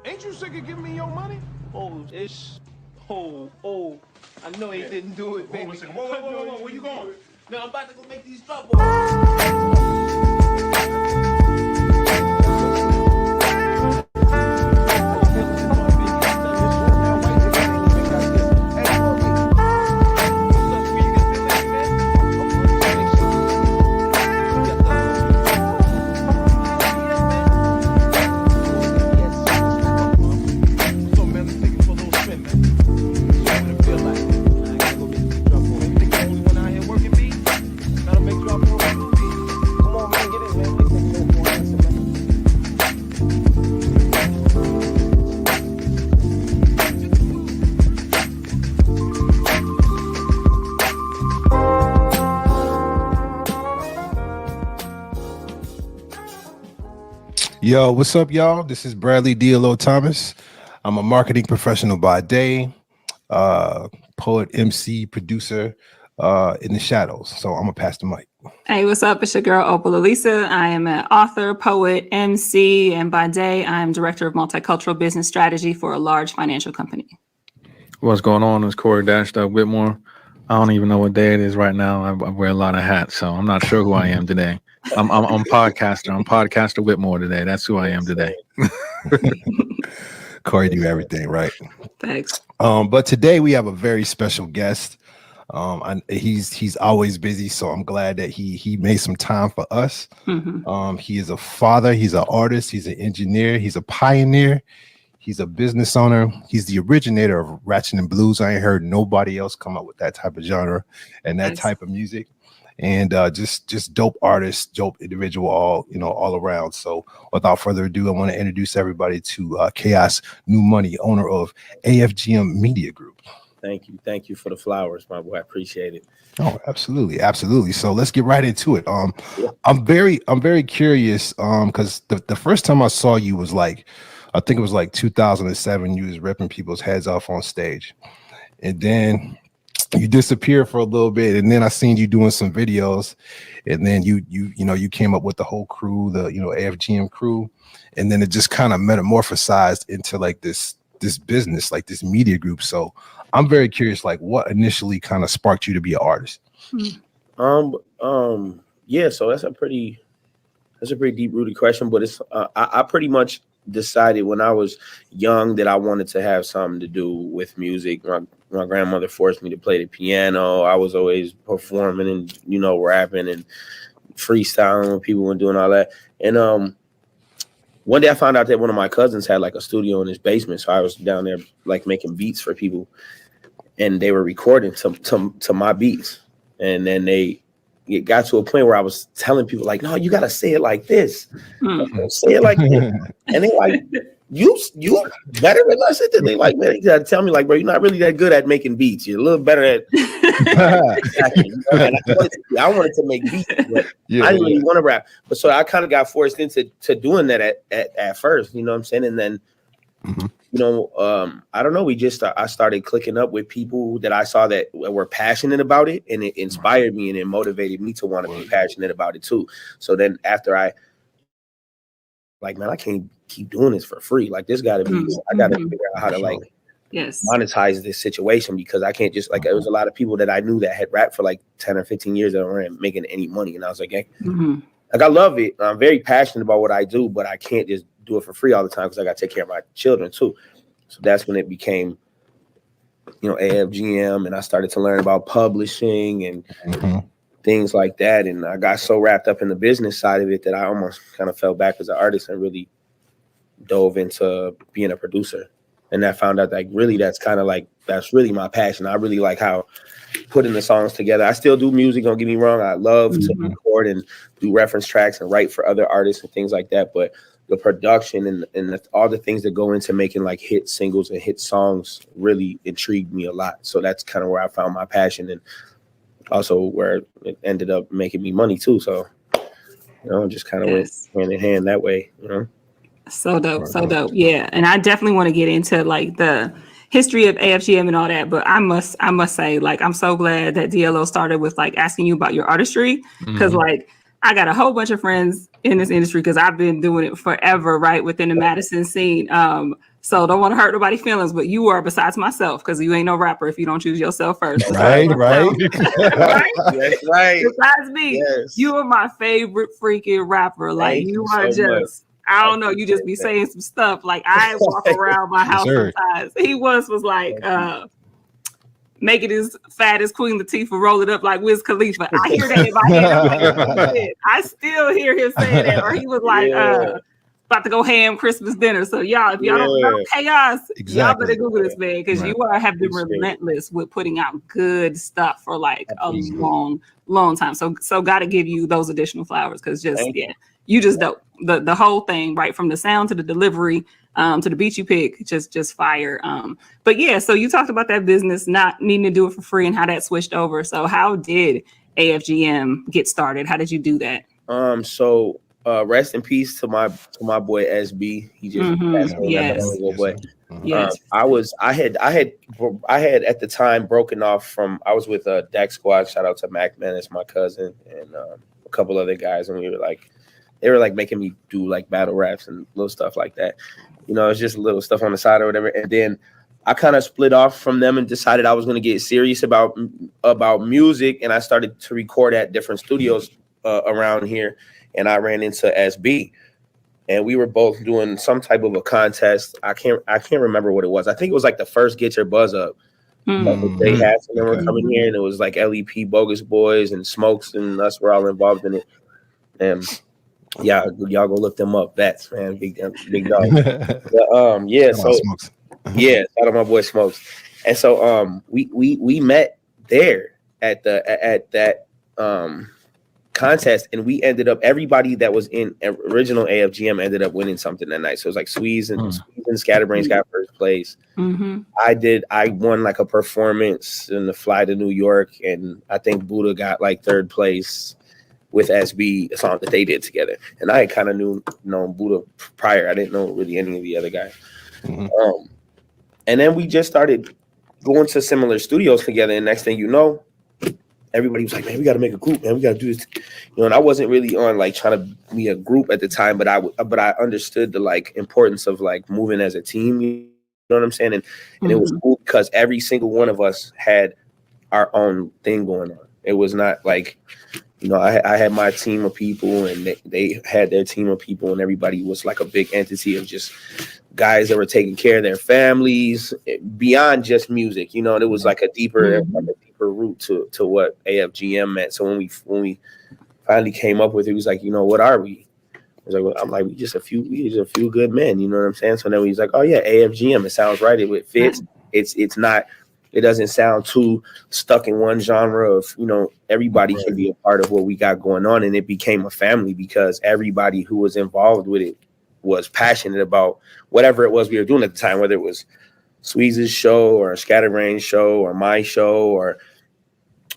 Ain't you sick of giving me your money? Oh, I know he didn't do it, baby. Hold on a second. Whoa, where you going? No, I'm about to go make these drop offs. Yo, what's up, y'all? This is Bradley D.L.O. Thomas. I'm a marketing professional by day, poet, MC, producer in the shadows. So I'm going to pass the mic. Hey, what's up? It's your girl, Opal Elisa. I am an author, poet, MC, and by day, I'm director of multicultural business strategy for a large financial company. What's going on? It's Corey Whitmore. I don't even know what day it is right now. I wear a lot of hats, so I'm not sure who I am today. I'm podcaster. I'm podcaster Whitmore today. That's who I am today. Corey do everything, right? Thanks. But today we have a very special guest. He's always busy, so I'm glad that he made some time for us. Mm-hmm. He is a father. He's an artist. He's an engineer. He's a pioneer. He's a business owner. He's the originator of Ratchet and Blues. I ain't heard nobody else come up with that type of genre and that type of music. And just dope artist, dope individual, all around. So without further ado, I want to introduce everybody to Chaos New Money, owner of AFGM Media Group. Thank you for the flowers, my boy. I appreciate it. Oh, absolutely. So let's get right into it. I'm very curious because the first time I saw you was I think it was 2007. You was ripping people's heads off on stage, and then you disappeared for a little bit, and then I seen you doing some videos, and then you came up with the whole crew, the AFGM crew, and then it just kind of metamorphosized into this business, this media group. So I'm very curious, what initially kind of sparked you to be an artist? Yeah, so that's a pretty deep rooted question, but it's I pretty much decided when I was young that I wanted to have something to do with music. My grandmother forced me to play the piano. I was always performing and rapping and freestyling when people were doing all that. And one day I found out that one of my cousins had a studio in his basement, so I was down there making beats for people, and they were recording to my beats. And then it got to a point where I was telling people no, you got to say it like this. Say it like this. And they you better than us. They man, you got to tell me bro, you're not really that good at making beats. You're a little better at exactly. And I wanted to make beats, but I didn't really want to rap. But so I kind of got forced into doing that at first, you know what I'm saying? And then I don't know. I started clicking up with people that I saw that were passionate about it, and it inspired me and it motivated me to want to be passionate about it too. So then after I man, I can't keep doing this for free. This got to be, I got to figure out how to monetize this situation, because I can't just there was a lot of people that I knew that had rapped for 10 or 15 years that weren't making any money. And I was hey, I love it. I'm very passionate about what I do, but I can't just do it for free all the time because I got to take care of my children too. So that's when it became, AFGM, and I started to learn about publishing and things like that. And I got so wrapped up in the business side of it that I almost kind of fell back as an artist and really dove into being a producer. And I found out really that's kind of that's really my passion. I really like how putting the songs together. I still do music, don't get me wrong. I love to record and do reference tracks and write for other artists and things like that. But the production and all the things that go into making hit singles and hit songs really intrigued me a lot. So that's kind of where I found my passion, and also where it ended up making me money too. So, just kind of went hand in hand that way, So dope. Yeah. And I definitely want to get into the history of AFGM and all that. But I must say, I'm so glad that DLO started with asking you about your artistry, because I got a whole bunch of friends in this industry because I've been doing it forever, right, within the Madison scene. So don't want to hurt nobody's feelings, but you are, besides myself, because you ain't no rapper if you don't choose yourself first. Right. Right? That's right. Besides me, Yes. you are my favorite freaking rapper. Like Thank you you are so much. just, I don't know, you just be saying some stuff. Like I walk around my house sir. sometimes. He once was like, make it as fat as Queen Latifah, roll it up like Wiz Khalifa. I hear that in my head. I'm like, oh, shit. I still hear him saying that. Or he was like, about to go ham Christmas dinner. So y'all, if y'all don't know chaos, y'all better Google this man because you have been relentless with putting out good stuff for like a long time. So got to give you those additional flowers because you just dope. The whole thing, right from the sound to the delivery. To the beat you pick, just fire. But yeah, so you talked about that business not needing to do it for free and how that switched over. So how did AFGM get started? How did you do that? So rest in peace to my boy SB. He just passed away not that long ago. But I had at the time broken off from, I was with Dak Squad. Shout out to Mac Menace, my cousin, and a couple other guys, and they were like making me do like battle raps and little stuff like that. You know, it's just little stuff on the side or whatever. And then I kind of split off from them and decided I was going to get serious about music. And I started to record at different studios around here. And I ran into SB, and we were both doing some type of a contest. I can't remember what it was. I think it was like the first Get Your Buzz Up. They had some were coming here, and it was like LEP, Bogus Boys, and Smokes, and us were all involved in it. And yeah, y'all go look them up. Vets, man, big dog. But, shout out my boy Smokes. And so we met there at that contest, and we ended up, everybody that was in original AFGM ended up winning something that night. So it was like Squeeze and Scatterbrains got first place. I won like a performance in the fly to New York, and I think Buddha got like third place with SB, a song that they did together. And I kind of known Buddha prior. I didn't know really any of the other guys. And then we just started going to similar studios together. And next thing you know, everybody was like, man, we got to make a group, man. We got to do this. You know, and I wasn't really on like trying to be a group at the time, but I understood the like importance of like moving as a team. You know what I'm saying? And it was cool because every single one of us had our own thing going on. It was not like, you know, I had my team of people, and they had their team of people, and everybody was like a big entity of just guys that were taking care of their families beyond just music, you know. And it was like a deeper root to what AFGM meant. So when we finally came up with it, it was like, you know, what are we? I was like, well, I'm like, we just a few good men, you know what I'm saying? So then he's like, oh yeah, AFGM, it sounds right, it fits. It's not. It doesn't sound too stuck in one genre of, you know, everybody can be a part of what we got going on. And it became a family because everybody who was involved with it was passionate about whatever it was we were doing at the time, whether it was Squeeze's show or a Scatterbrain's show or my show or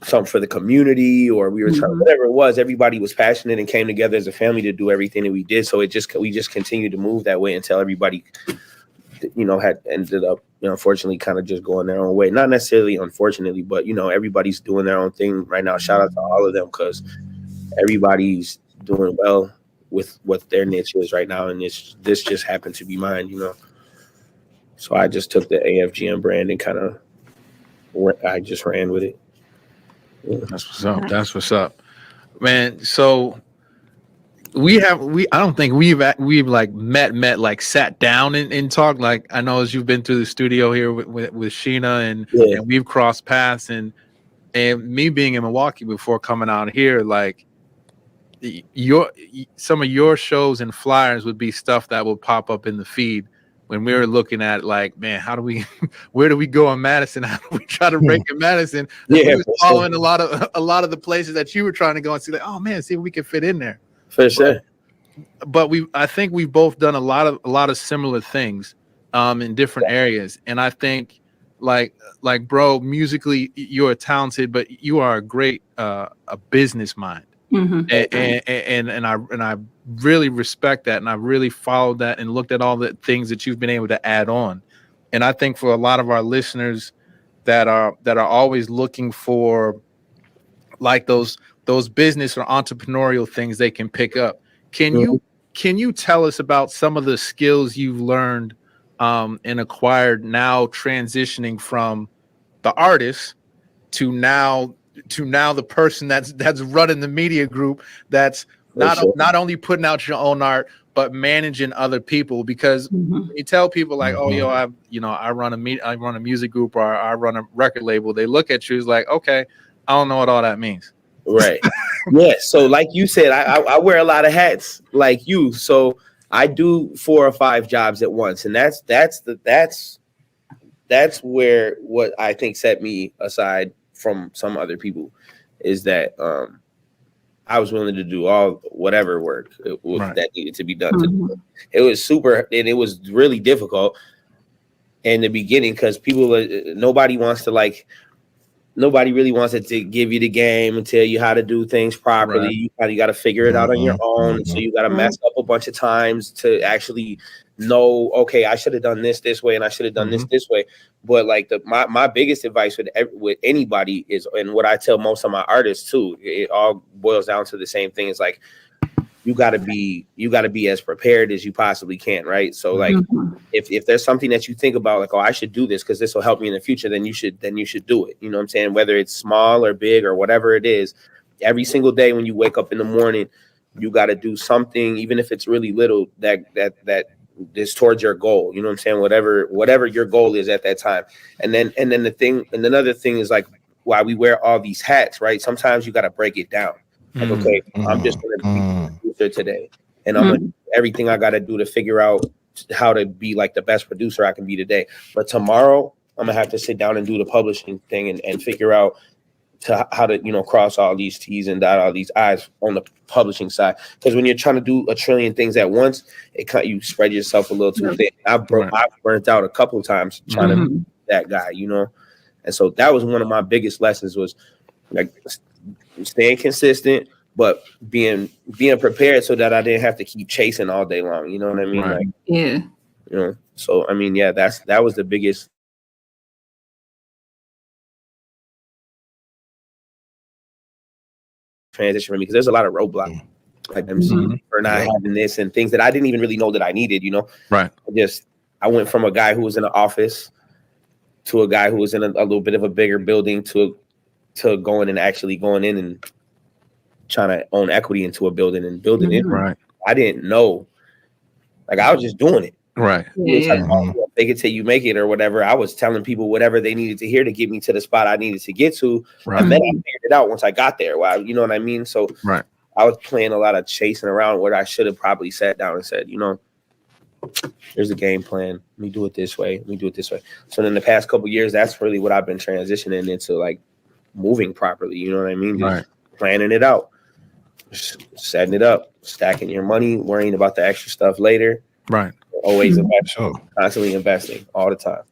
something for the community, or we were trying, whatever it was, everybody was passionate and came together as a family to do everything that we did. So we just continued to move that way until everybody, you know, had ended up, you know, unfortunately kind of just going their own way. Not necessarily unfortunately, but, you know, everybody's doing their own thing right now. Shout out to all of them because everybody's doing well with what their niche is right now. And this just happened to be mine, you know. So I just took the AFGM brand and I just ran with it. Yeah. That's what's up. That's what's up, man. So I don't think we've like met like sat down and talked. Like I know as you've been through the studio here with Sheena and we've crossed paths, and me being in Milwaukee before coming out here, like some of your shows and flyers would be stuff that would pop up in the feed when we were looking at like, man, where do we go in Madison? How do we try to break in Madison? We were following a lot of the places that you were trying to go and see, like, oh man, see if we can fit in there. For sure. But I think we've both done a lot of similar things in different areas. And I think like bro, musically you're talented, but you are a great a business mind. And I really respect that, and I really followed that and looked at all the things that you've been able to add on. And I think for a lot of our listeners that are always looking for like those business or entrepreneurial things they can pick up, can you tell us about some of the skills you've learned and acquired, now transitioning from the artist to now the person that's running the media group, that's not only putting out your own art but managing other people. Because when you tell people like, oh, yo, I run a music group, or I run a record label, they look at you as like, okay, I don't know what all that means. Right. Yeah. So like you said, I wear a lot of hats like you. So I do 4 or 5 jobs at once. And that's where what I think set me aside from some other people is that I was willing to do whatever work that needed to be done. It was super, and it was really difficult in the beginning because nobody really wants to give you the game and tell you how to do things properly. You got to figure it out on your own. And so you got to mess up a bunch of times to actually know, okay, I should have done this way, and I should have done this way. But like my biggest advice with anybody is, and what I tell most of my artists too, it all boils down to the same thing. It's like, you gotta be as prepared as you possibly can, right? So like if there's something that you think about, like, oh, I should do this because this will help me in the future, then you should do it. You know what I'm saying? Whether it's small or big or whatever it is, every single day when you wake up in the morning, you got to do something, even if it's really little, that is towards your goal. You know what I'm saying? Whatever your goal is at that time. And then another thing is like, why we wear all these hats, right? Sometimes you got to break it down. Like, okay, I'm just going to be a producer today, and I'm going to do everything I got to do to figure out how to be like the best producer I can be today. But tomorrow, I'm going to have to sit down and do the publishing thing and figure out how to, cross all these T's and dot all these I's on the publishing side. Because when you're trying to do a trillion things at once, you spread yourself a little too thin. I've burnt out a couple of times trying to be that guy, And so that was one of my biggest lessons, was like staying consistent, but being prepared so that I didn't have to keep chasing all day long. You know what I mean? Right. Like, Yeah. So I mean, yeah, that was the biggest transition for me, because there's a lot of roadblocks, like MC for not having this and things that I didn't even really know that I needed. Right. I went from a guy who was in an office to a guy who was in a little bit of a bigger building to going in and trying to own equity into a building and building it. Right. I didn't know. Like, I was just doing it. Right. Fake it till you make it or whatever. I was telling people whatever they needed to hear to get me to the spot I needed to get to. Right. And then I figured it out once I got there. Wow, you know what I mean? So I was playing a lot of chasing around where I should have probably sat down and said, there's a game plan. Let me do it this way. Let me do it this way. So then the past couple of years, that's really what I've been transitioning into, like moving properly. You know what I mean? Just planning it out, just setting it up, stacking your money, worrying about the extra stuff later. Right. Always investing, constantly investing all the time.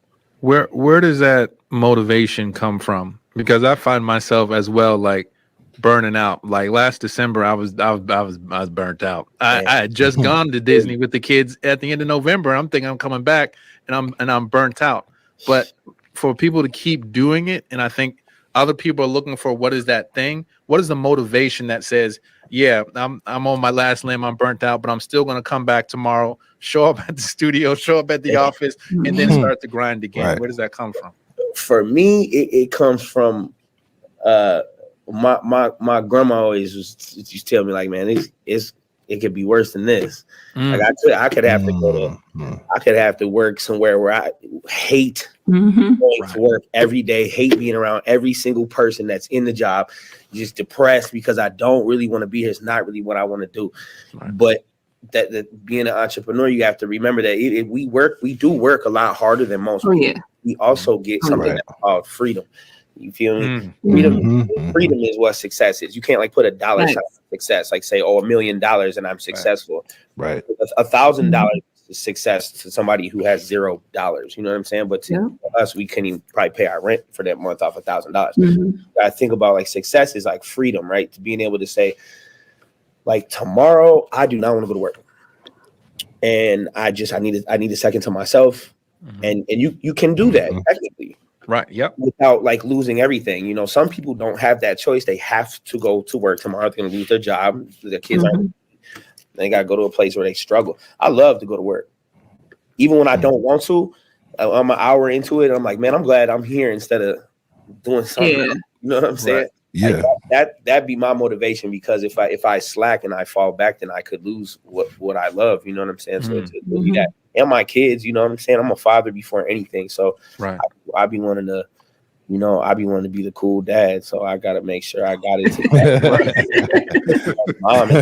Where does that motivation come from? Because I find myself as well, like, burning out. Like last December, I was burnt out. I had just gone to Disney with the kids at the end of November. I'm thinking I'm coming back, and I'm burnt out. But for people to keep doing it, and I think other people are looking for, what is that thing? What is the motivation that says, yeah, I'm on my last limb, I'm burnt out, but I'm still going to come back tomorrow, show up at the studio, show up at the office, and then start to grind again? Right. Where does that come from? For me, it comes from my grandma always used to tell me, like, man, it could be worse than this. Like I could have to go to, I could have to work somewhere where I hate going to work every day, hate being around every single person that's in the job, just depressed because I don't really want to be here. It's not really what I want to do. Right. But that being an entrepreneur, you have to remember that we do work a lot harder than most people. Yeah. We also get something that's called freedom. You feel me? Freedom is what success is. You can't like put a dollar sign on success, like say, $1 million and I'm successful. Right. $1,000 is success to somebody who has $0. You know what I'm saying? But to us, we couldn't even probably pay our rent for that month off $1,000. I think about like success is like freedom, right? To being able to say, like, tomorrow I do not want to go to work, and I need a second to myself, and you can do that technically. Right. Yep. Without like losing everything. You know, some people don't have that choice. They have to go to work tomorrow. They're going to lose their job. Their kids they got to go to a place where they struggle. I love to go to work. even when I don't want to, I'm an hour into it. I'm like, man, I'm glad I'm here instead of doing something. Yeah. You know what I'm saying? Right. Yeah. Like that'd be my motivation, because if I slack and I fall back, then I could lose what I love. You know what I'm saying? So it's really that, and my kids. You know what I'm saying? I'm a father before anything. So Right. I be wanting to. You know, I be wanting to be the cool dad, so I gotta make sure I got it together. Mom, you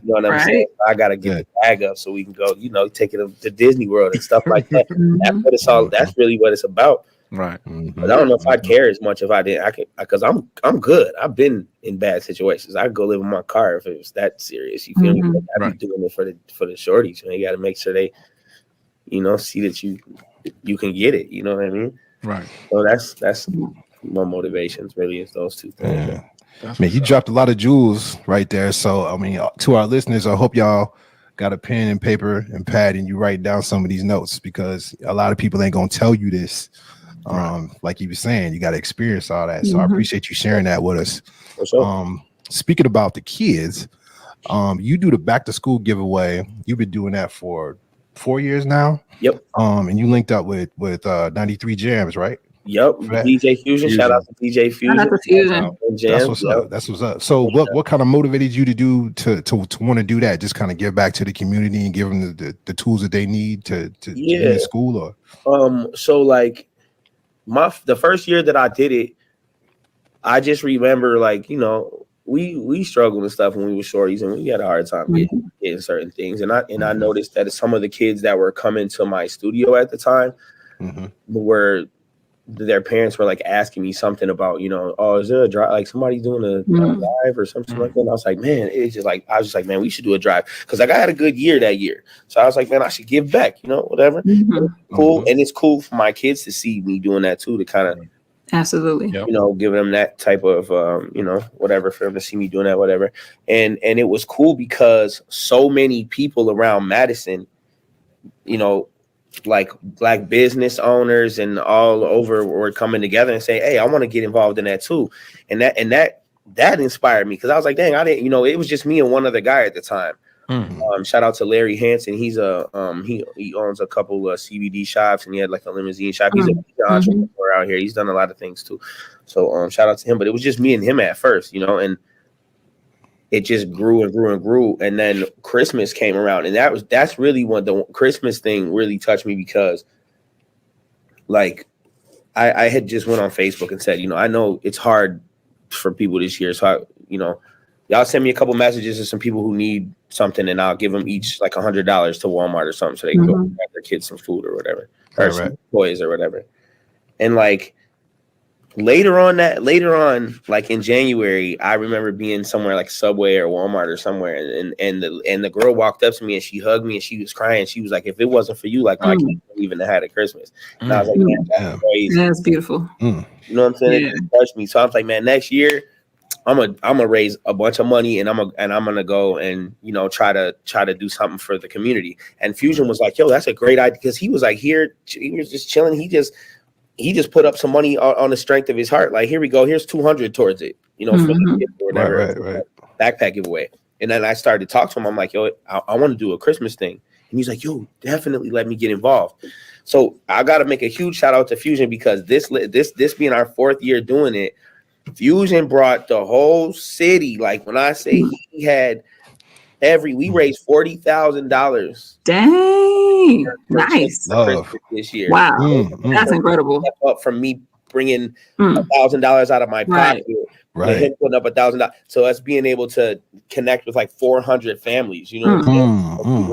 know what I'm saying? I gotta get the bag up so we can go, you know, take it to Disney World and stuff like that. That's what it's all. That's really what it's about. Right. But I don't know if I'd care as much if I didn't. I could, because I'm good. I've been in bad situations. I could go live in my car if it was that serious. You feel me? I'd be doing it for the shorties. You know, you got to make sure they, you know, see that you can get it. You know what I mean? Right. So that's my motivations. Really, is those two things. Yeah. Man, you dropped a lot of jewels right there. So I mean, to our listeners, I hope y'all got a pen and paper and pad and you write down some of these notes, because a lot of people ain't gonna tell you this. Like you were saying, you got to experience all that. So I appreciate you sharing that with us. Speaking about the kids, you do the back to school giveaway. You've been doing that for 4 years now. Yep. And you linked up with 93 Jams, right? Yep. DJ Fusion. Shout out to DJ Fusion. Shout out to Fusion. That's what's up. That's what's up. So what kind of motivated you to do to want to do that? Just kind of give back to the community and give them the tools that they need to be in school, or so like the first year that I did it, I just remember, like, you know, we struggled and stuff when we were shorties, and we had a hard time getting certain things. And I noticed that some of the kids that were coming to my studio at the time were, their parents were like asking me something about, you know, oh, is there a drive? Like somebody's doing a drive or something like that. And I was like, man, it's just like, I was just like, man, we should do a drive, because like I had a good year that year. So I was like, man, I should give back, you know, whatever. Cool. And it's cool for my kids to see me doing that too, to kind of absolutely, you know, give them that type of you know, whatever, for them to see me doing that, whatever. And it was cool because so many people around Madison, you know, like black business owners and all over were coming together and saying, hey, I want to get involved in that too. And that inspired me, because I was like, dang, I didn't, you know, it was just me and one other guy at the time. Shout out to Larry Hansen. He's he owns a couple of CBD shops, and he had like a limousine shop. He's an entrepreneur out here. He's done a lot of things too. So shout out to him. But it was just me and him at first, you know, and it just grew and grew and grew. And then Christmas came around, and that's really when the Christmas thing really touched me, because like I had just went on Facebook and said, you know, I know it's hard for people this year, so you know, y'all send me a couple messages of some people who need something, and I'll give them each like $100 to Walmart or something, so they can go grab their kids some food or whatever, or some toys or whatever. And like later on, like in January, I remember being somewhere like Subway or Walmart or somewhere, and the girl walked up to me and she hugged me and she was crying. She was like, if it wasn't for you, like my kids wouldn't even have had a Christmas. And I was like, man, that's crazy. That's beautiful. You know what I'm saying? It touched me. So I was like, man, next year I'm gonna raise a bunch of money, and I'm gonna go and, you know, try to do something for the community. And Fusion was like, yo, that's a great idea, because he was like, he was just chilling. He just put up some money on the strength of his heart. Like, here we go. Here's 200 towards it, you know, for the gift or whatever, backpack giveaway. And then I started to talk to him. I'm like, yo, I want to do a Christmas thing. And he's like, yo, definitely let me get involved. So I got to make a huge shout out to Fusion, because this being our 4th year doing it, Fusion brought the whole city. Like, when I say he had we raised $40,000. Dang, nice. This year. Wow, that's incredible. Up from me bringing $1,000 out of my pocket, right? Him putting up $1,000. So us being able to connect with like 400 families, you know,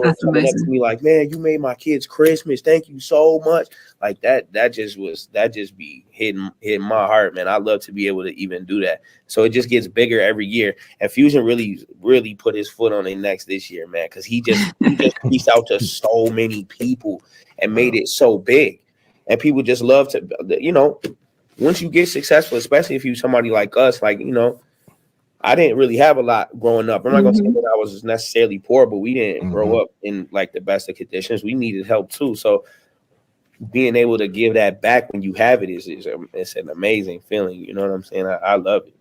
that's amazing. Up to me like, man, you made my kids Christmas. Thank you so much. Like that just be hitting my heart, man. I love to be able to even do that. So it just gets bigger every year. And Fusion really put his foot on their necks this year, man, because he just reached out to so many people and made it so big. And people just love to, you know, once you get successful, especially if you somebody like us, like, you know, I didn't really have a lot growing up. I'm not gonna say that I was necessarily poor, but we didn't grow up in like the best of conditions. We needed help too. So being able to give that back when you have it is it's an amazing feeling. You know what I'm saying? I love it.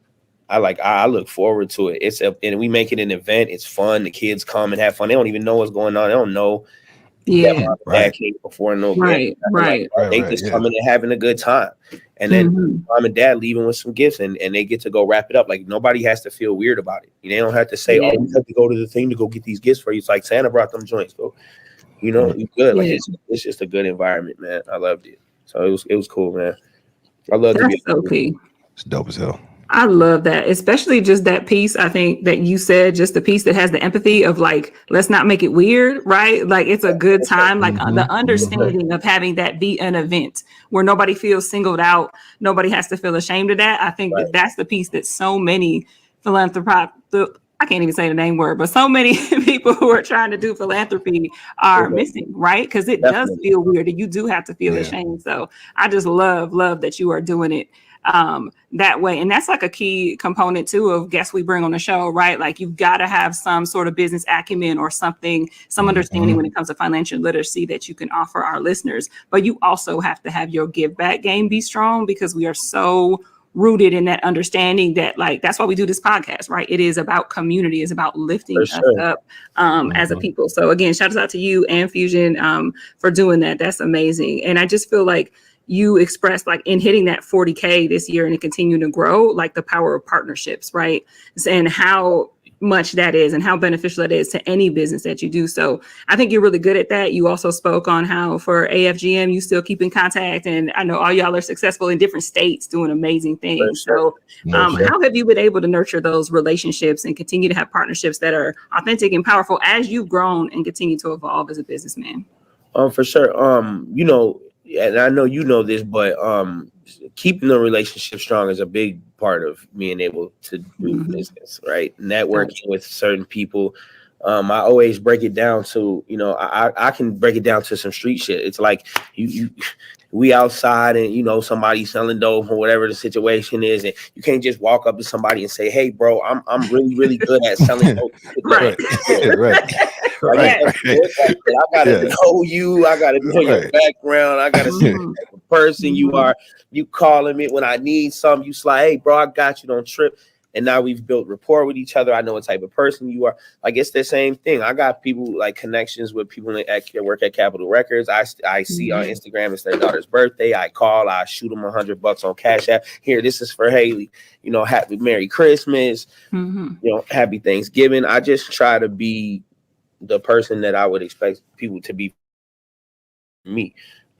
I look forward to it. And we make it an event. It's fun. The kids come and have fun. They don't even know what's going on. They don't know Yeah. Mom and dad came before no Right. Right. they just coming and having a good time, and then mom and dad leaving with some gifts, and they get to go wrap it up. Like nobody has to feel weird about it. They don't have to say, "Oh, we have to go to the thing to go get these gifts for you." It's like Santa brought them joints. Go, you good. Like it's just a good environment, man. I loved it. So it was cool, man. I love to be okay. It's dope as hell. I love that, especially just that piece. I think that you said just the piece that has the empathy of like, let's not make it weird, right? Like it's a good time, like the understanding of having that be an event where nobody feels singled out. Nobody has to feel ashamed of that. I think that that's the piece that so many I can't even say the name word, but so many people who are trying to do philanthropy are missing, right? Because it does feel weird and you do have to feel ashamed. So I just love that you are doing it that way. And that's like a key component too of guests we bring on the show, right? Like you've got to have some sort of business acumen or something, some understanding when it comes to financial literacy that you can offer our listeners. But you also have to have your give back game be strong, because we are so rooted in that understanding that like, that's why we do this podcast, right? It is about community, it's about lifting us up as a people. So again, shout out to you and Fusion for doing that. That's amazing. And I just feel like you expressed like in hitting that 40K this year and it continuing to grow, like the power of partnerships, right? And how much that is and how beneficial that is to any business that you do. So I think you're really good at that. You also spoke on how for AFGM, you still keep in contact. And I know all y'all are successful in different states doing amazing things. So how have you been able to nurture those relationships and continue to have partnerships that are authentic and powerful as you've grown and continue to evolve as a businessman? For sure. And I know you know this, but keeping the relationship strong is a big part of being able to do business, right? Networking with certain people. I always break it down to, I can break it down to some street shit. It's like we outside and, somebody selling dope or whatever the situation is. And you can't just walk up to somebody and say, "Hey, bro, I'm really, really good at selling dope." Right. I gotta know you. I gotta know your background. I gotta see the type of person you are. You calling me when I need something. You like, "Hey, bro, I got you. Don't trip." And now we've built rapport with each other. I know what type of person you are. Like it's the same thing. I got people like connections with people that work at Capitol Records. I see on Instagram it's their daughter's birthday. I call. I shoot them $100 on Cash App. Here, this is for Haley. Happy Merry Christmas. Happy Thanksgiving. I just try to be the person that I would expect people to be. Me.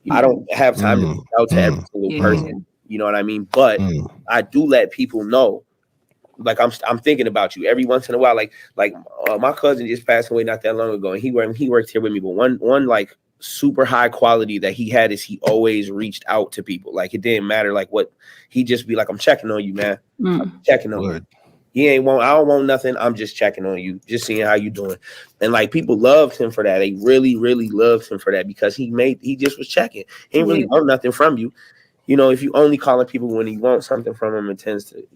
I don't have time to reach out to every single person. You know what I mean? But I do let people know. Like I'm thinking about you every once in a while. Like my cousin just passed away not that long ago, and he worked here with me. But one like super high quality that he had is he always reached out to people. Like it didn't matter like what, he just be like, "I'm checking on you, man. I'm checking on you. I don't want nothing. I'm just checking on you, just seeing how you doing." And like people loved him for that. They really, really loved him for that because he just was checking. He didn't really want nothing from you. If you only calling people when you want something from them, it tends to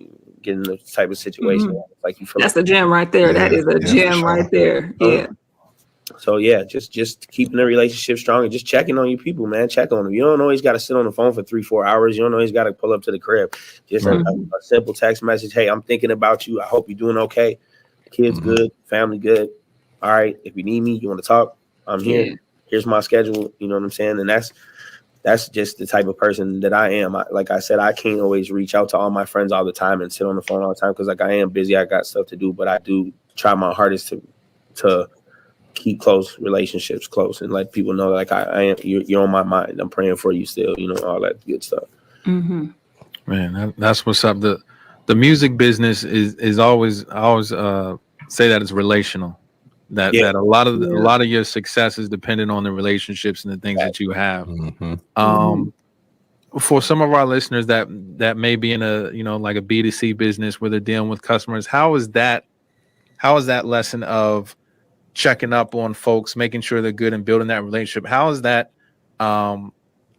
get in the type of situation like you feel. That's a gem right there. That is a gem right there. Yeah. So just keeping the relationship strong and just checking on your people, man. Check on them. You don't always got to sit on the phone for 3-4 hours. You don't always got to pull up to the crib. Just a simple text message. "Hey, I'm thinking about you. I hope you're doing okay. Kids good, family good. All right. If you need me, you want to talk, I'm here. Here's my schedule." You know what I'm saying? And that's just the type of person that I am. Like I said, I can't always reach out to all my friends all the time and sit on the phone all the time because like I am busy. I got stuff to do, but I do try my hardest to keep close relationships close and let people know like I am. You're on my mind. I'm praying for you still. All that good stuff. Man, that's what's up. The music business is always I always say that it's relational. That a lot of your success is dependent on the relationships and the things that you have. For some of our listeners that may be in a like a B2C business where they're dealing with customers, how is that lesson of checking up on folks, making sure they're good and building that relationship? How is that? How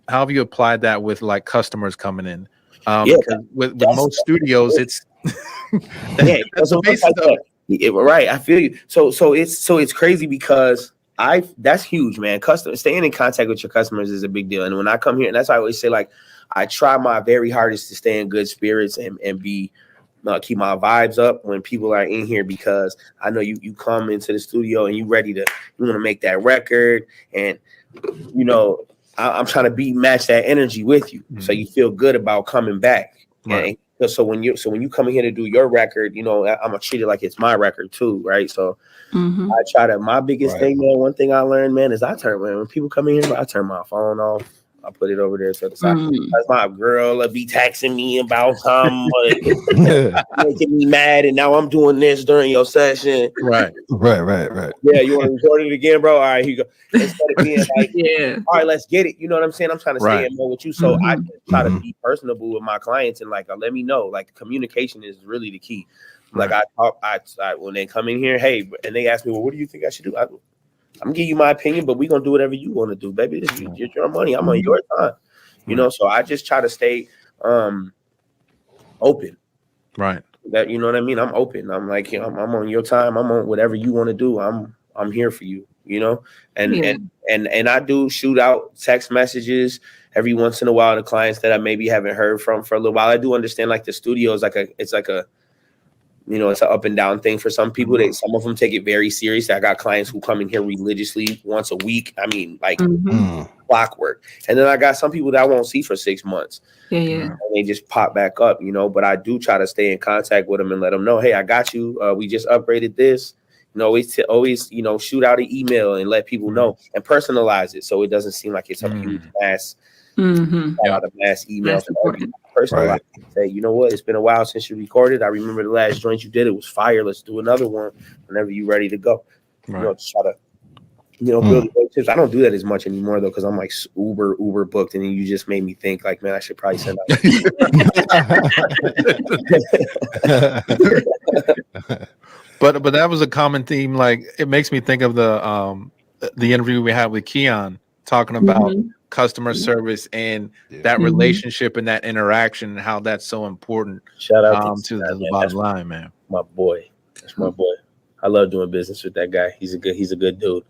have you applied that with like customers coming in? Because with most studios, it's that's the basis of it. Right, I feel you. So it's crazy because that's huge, man. Staying in contact with your customers is a big deal. And when I come here, and that's why I always say, like, I try my very hardest to stay in good spirits and be keep my vibes up when people are in here, because I know you come into the studio and you want to make that record, and you know I'm trying to match that energy with you, so you feel good about coming back. Right. And so when you come in here to do your record, you know, I'm gonna treat it like it's my record too, right? So I try to. My biggest thing, man, one thing I learned, man, is when people come in here, I turn my phone off. I put it over there to the side. That's my girl be texting me about making me mad, and now I'm doing this during your session. Right. Yeah, you want to record it again, bro? All right, here you go. Instead of being like, all right, let's get it. You know what I'm saying? I'm trying to stay in more with you, so I just try to be personable with my clients and like let me know. Like communication is really the key. Like I when they come in here, hey, and they ask me, well, what do you think I should do? I'm giving you my opinion, but we're gonna do whatever you want to do, baby. It's your money. I'm on your time. You know, so I just try to stay open. Right. That, you know what I mean? I'm open. I'm like, you know, I'm on your time. I'm on whatever you want to do. I'm here for you, you know? And I do shoot out text messages every once in a while to clients that I maybe haven't heard from for a little while. I do understand like the studio is it's an up and down thing for some people. Some of them take it very serious. I got clients who come in here religiously once a week. I mean, like clockwork. And then I got some people that I won't see for 6 months. And they just pop back up, you know. But I do try to stay in contact with them and let them know, hey, I got you. We just upgraded this. You know, always, you know, shoot out an email and let people know and personalize it so it doesn't seem like it's a huge mass. A lot of mass emails. Personalize. Say, you know what? It's been a while since you recorded. I remember the last joint you did. It was fire. Let's do another one whenever you're ready to go. You know, just try to, you know, build relationships. I don't do that as much anymore though, because I'm like uber booked, and then you just made me think like, man, I should probably send out. But that was a common theme. Like it makes me think of the interview we had with Keon talking about customer service and that relationship and that interaction and how that's so important. Shout out to the bottom line, man. My boy, that's my boy. I love doing business with that guy. He's a good dude.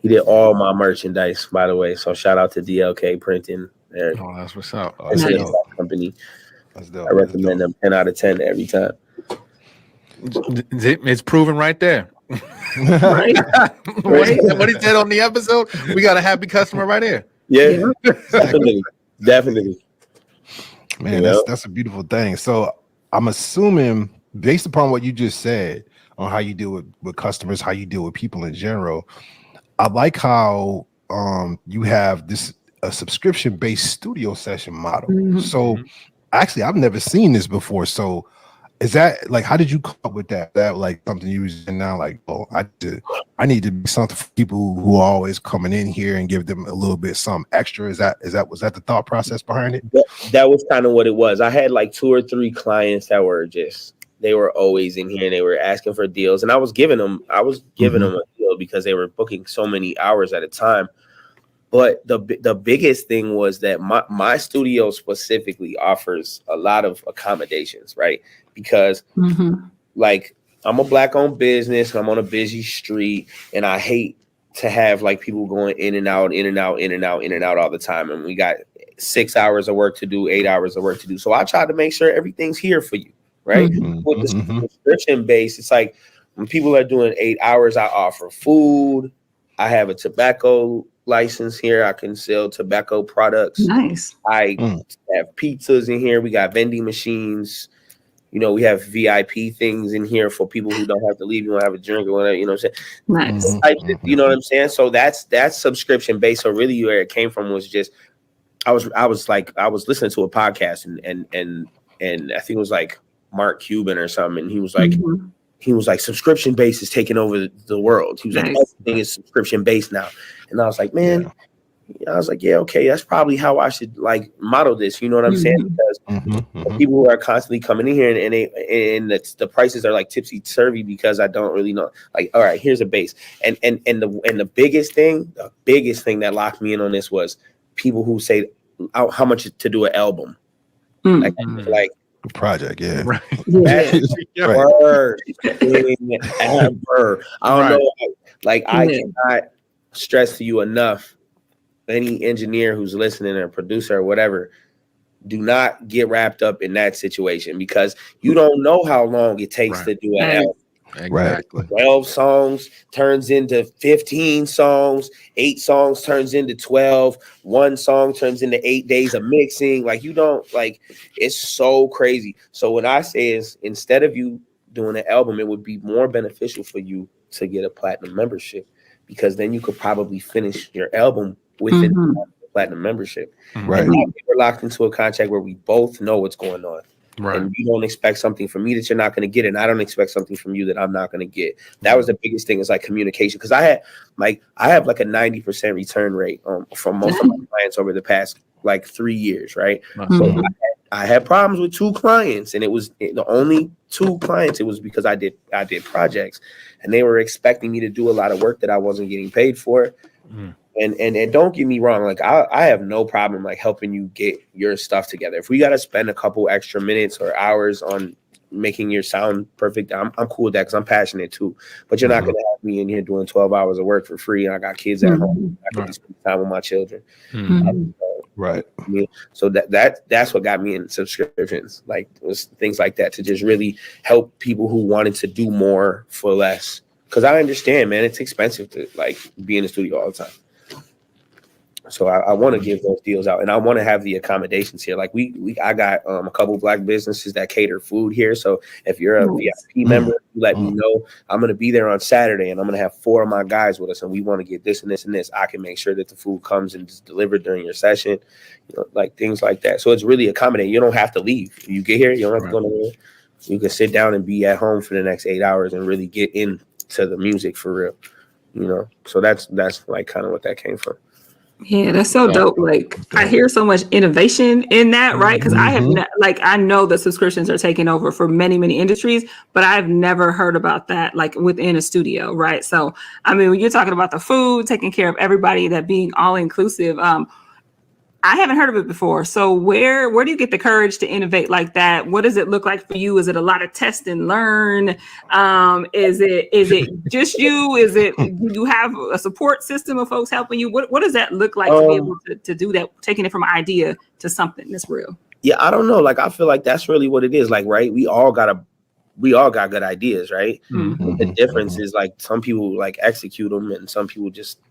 He did all my merchandise, by the way. So shout out to BLK Printing. There. Oh, that's what's up. That's a company. That's dope. I recommend them 10 out of 10 every time. It's proven right there. Right? What he said on the episode, we got a happy customer right here. Yeah. Definitely. Man, that's a beautiful thing. So I'm assuming, based upon what you just said on how you deal with customers, how you deal with people in general, I like how you have a subscription-based studio session model. So actually, I've never seen this before. So is that like, how did you come up with that? That like something you was now like, oh, I need to be something for people who are always coming in here and give them a little bit something extra. Was that the thought process behind it? That was kind of what it was. I had like 2 or 3 clients that were they were always in here and they were asking for deals, and I was giving them a deal because they were booking so many hours at a time. But the biggest thing was that my studio specifically offers a lot of accommodations, right? Because like I'm a Black-owned business, I'm on a busy street, and I hate to have like people going in and out all the time. And we got 6 hours of work to do, 8 hours of work to do. So I try to make sure everything's here for you, right? With the subscription base, it's like when people are doing 8 hours, I offer food. I have a tobacco license here. I can sell tobacco products. Nice. I have pizzas in here. We got vending machines. You know, we have VIP things in here for people who don't have to leave. You want to have a drink or whatever. You know what I'm saying? Nice. You know what I'm saying? So that's subscription based. So really, where it came from was just I was listening to a podcast and I think it was like Mark Cuban or something, and he was like subscription based is taking over the world. He was like, everything is subscription based now. And I was like, man, yeah, okay, that's probably how I should like model this. You know what I'm saying? Because people who are constantly coming in here and the prices are like tipsy turvy because I don't really know. Like, all right, here's a base. And the biggest thing that locked me in on this was people who say how much to do an album. Like project, yeah. Right. Worst thing ever. I don't know. Like I cannot stress to you enough. Any engineer who's listening or producer or whatever, do not get wrapped up in that situation because you don't know how long it takes to do an album. Exactly. 12 songs turns into 15 songs, 8 songs turns into 12, 1 song turns into 8 days of mixing. Like, you don't, like, it's so crazy. So what I say is, instead of you doing an album, it would be more beneficial for you to get a platinum membership, because then you could probably finish your album within the platinum membership. Right. And now we're locked into a contract where we both know what's going on. Right. And you don't expect something from me that you're not going to get, and I don't expect something from you that I'm not going to get. That was the biggest thing, is like communication. Because I have like a 90% return rate from most of my clients over the past like 3 years, right? So I had problems with 2 clients, and it was the only 2 clients. It was because I did projects, and they were expecting me to do a lot of work that I wasn't getting paid for. And don't get me wrong, like I have no problem like helping you get your stuff together. If we got to spend a couple extra minutes or hours on making your sound perfect, I'm cool with that, because I'm passionate too. But you're not going to have me in here doing 12 hours of work for free, and I got kids at home. I can spend time with my children. Right. So that's what got me in subscriptions, like things like that, to just really help people who wanted to do more for less. Because I understand, man, it's expensive to like be in the studio all the time. So I want to give those deals out, and I want to have the accommodations here. Like I got a couple Black businesses that cater food here. So if you're a VIP member, you let me know. I'm going to be there on Saturday, and I'm going to have 4 of my guys with us, and we want to get this and this and this. I can make sure that the food comes and is delivered during your session, like things like that. So it's really accommodating. You don't have to leave. You get here, you don't have to go nowhere. You can sit down and be at home for the next 8 hours and really get into the music for real. So that's like kind of what that came from. Yeah, that's so dope. Like, I hear so much innovation in that, right? Because I have I know that subscriptions are taking over for many, many industries, but I've never heard about that like within a studio, right? So, I mean, when you're talking about the food, taking care of everybody, that being all inclusive, I haven't heard of it before. So where do you get the courage to innovate like that? What does it look like for you? Is it a lot of test and learn? Is it just you? Is it, do you have a support system of folks helping you? What does that look like to be able to do that, taking it from an idea to something that's real? Yeah, I don't know. Like, I feel like that's really what it is. Like, right, we all got good ideas, right? The difference is like some people like execute them, and some people just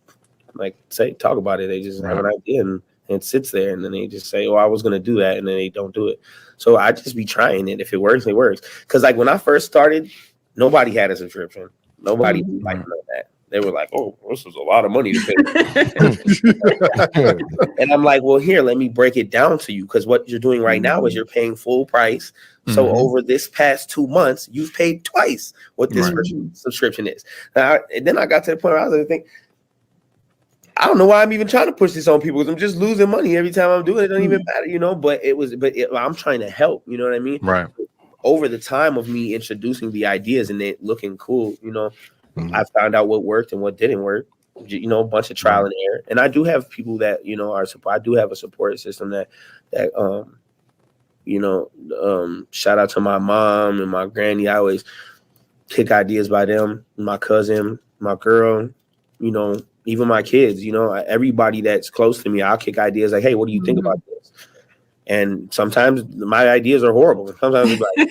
like talk about it. They just have an idea and it sits there, and then they just say, "Oh, I was gonna do that," and then they don't do it. So I just be trying it. If it works, it works. Because like when I first started, nobody had a subscription. Nobody like know that. They were like, "Oh, this is a lot of money to pay." And I'm like, "Well, here, let me break it down to you. Because what you're doing right now is you're paying full price. So over this past 2 months, you've paid twice what this subscription is." And then I got to the point where I was like, thinking, I don't know why I'm even trying to push this on people, because I'm just losing money every time I'm doing it. It doesn't even matter, But I'm trying to help. You know what I mean? Right. Over the time of me introducing the ideas and it looking cool, I found out what worked and what didn't work. A bunch of trial and error. And I do have people that are support. I do have a support system that shout out to my mom and my granny. I always kick ideas by them. My cousin, my girl, even my kids, everybody that's close to me, I'll kick ideas like, "Hey, what do you think about this?" And sometimes my ideas are horrible. Sometimes it's like,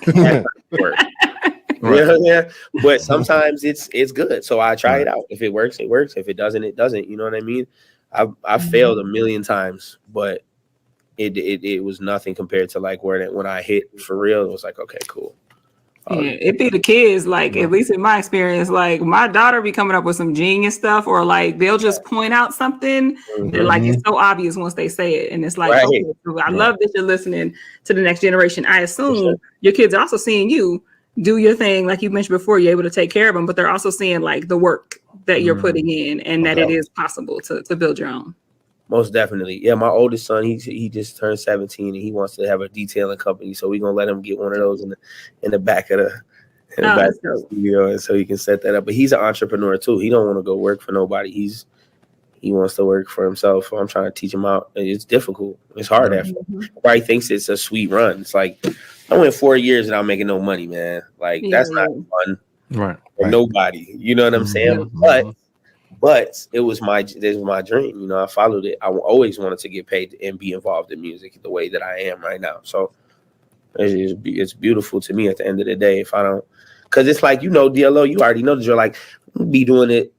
"That's not work." Yeah. But sometimes it's good. So I try it out. If it works, it works. If it doesn't, it doesn't. You know what I mean? I've failed a million times, but it was nothing compared to like when I hit for real. It was like, okay, cool. Yeah, it be the kids, like, at least in my experience, like my daughter be coming up with some genius stuff, or like they'll just point out something that like it's so obvious once they say it, and it's like, okay, so I love that you're listening to the next generation. I assume your kids are also seeing you do your thing, like you mentioned before. You're able to take care of them, but they're also seeing like the work that you're putting in, and that it is possible to build your own. Most definitely. Yeah, my oldest son, he just turned 17 and he wants to have a detailing company. So we're gonna let him get one of those in the back of the studio, and so he can set that up. But he's an entrepreneur too. He don't want to go work for nobody. He wants to work for himself. So I'm trying to teach him out. It's difficult. It's hard at first. Everybody thinks it's a sweet run. It's like, I went 4 years and I'm making no money, man. Like that's not fun. Right. For nobody. You know what I'm saying? But this was my dream. You know, I followed it. I always wanted to get paid and be involved in music the way that I am right now. So it's beautiful to me at the end of the day. If I don't, because it's like, you know, DLO, you already know that you're like, be doing it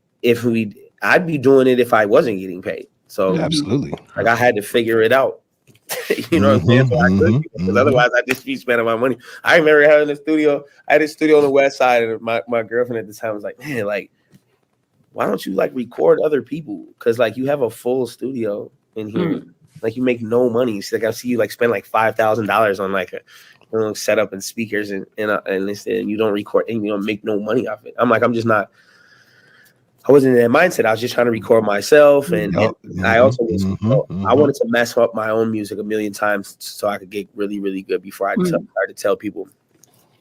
I'd be doing it if I wasn't getting paid. So Absolutely. like I had to figure it out. You know what I'm saying? So I could, because otherwise I'd just be spending my money. I remember having a studio. I had a studio on the west side, and my girlfriend at the time was like, man, like, why don't you like record other people? Because like you have a full studio in here. Like you make no money. She's like, I see you like spend like $5,000 on like a setup and speakers and you don't record and you don't make no money off it. I'm like, I wasn't in that mindset. I was just trying to record myself, and I also was. I wanted to mess up my own music a million times so I could get really, really good before I started to tell people,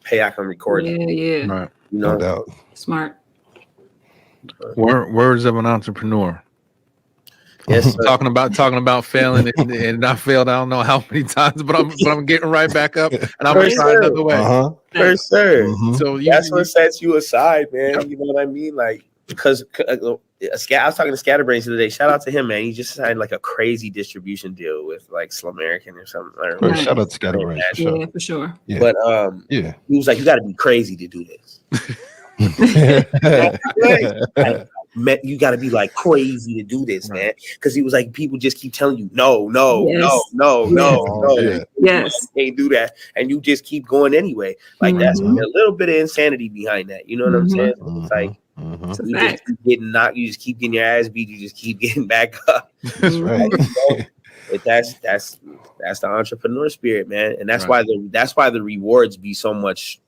"Hey, I can record." Yeah. Right. You know, No doubt. Smart. Words of an entrepreneur. Yes, sir. Talking about failing and I failed. I don't know how many times, but I'm getting right back up, and I'm gonna try another way. For sure. So that's what sets you aside, man. You know what I mean? Like, because I was talking to Scatterbrains the other day. Shout out to him, man. He just signed like a crazy distribution deal with like Slamerican or something. Shout out to Scatterbrains. Yeah, for sure. Yeah. But he was like, you got to be crazy to do this. You got to be like crazy to do this, man. Because he was like, people just keep telling you, no. Yes. Can't do that, and you just keep going anyway. Like that's a little bit of insanity behind that. You know what I'm saying? It's like you just keep getting knocked, you just keep getting your ass beat, you just keep getting back up. That's right. But that's the entrepreneur spirit, man, and that's why the rewards be so much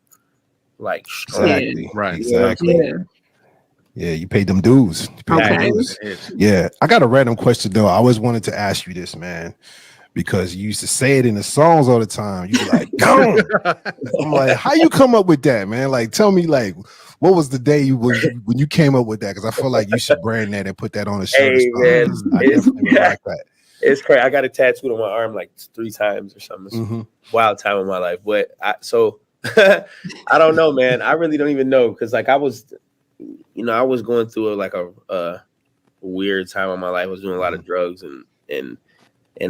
like strong. Exactly. Right. Exactly. Yeah, you paid them dues. Yeah. I got a random question though. I always wanted to ask you this, man, because you used to say it in the songs all the time. You were like, go. I'm like, how you come up with that, man? Like, tell me, like, what was the day when you came up with that? Because I feel like you should brand that and put that on a shirt. Hey, man, I definitely like that. It's crazy. I got it tattooed on my arm like 3 times or something. It's a wild time in my life. But I don't know, man. I really don't even know, because like I was going through a weird time in my life. I was doing a lot of drugs and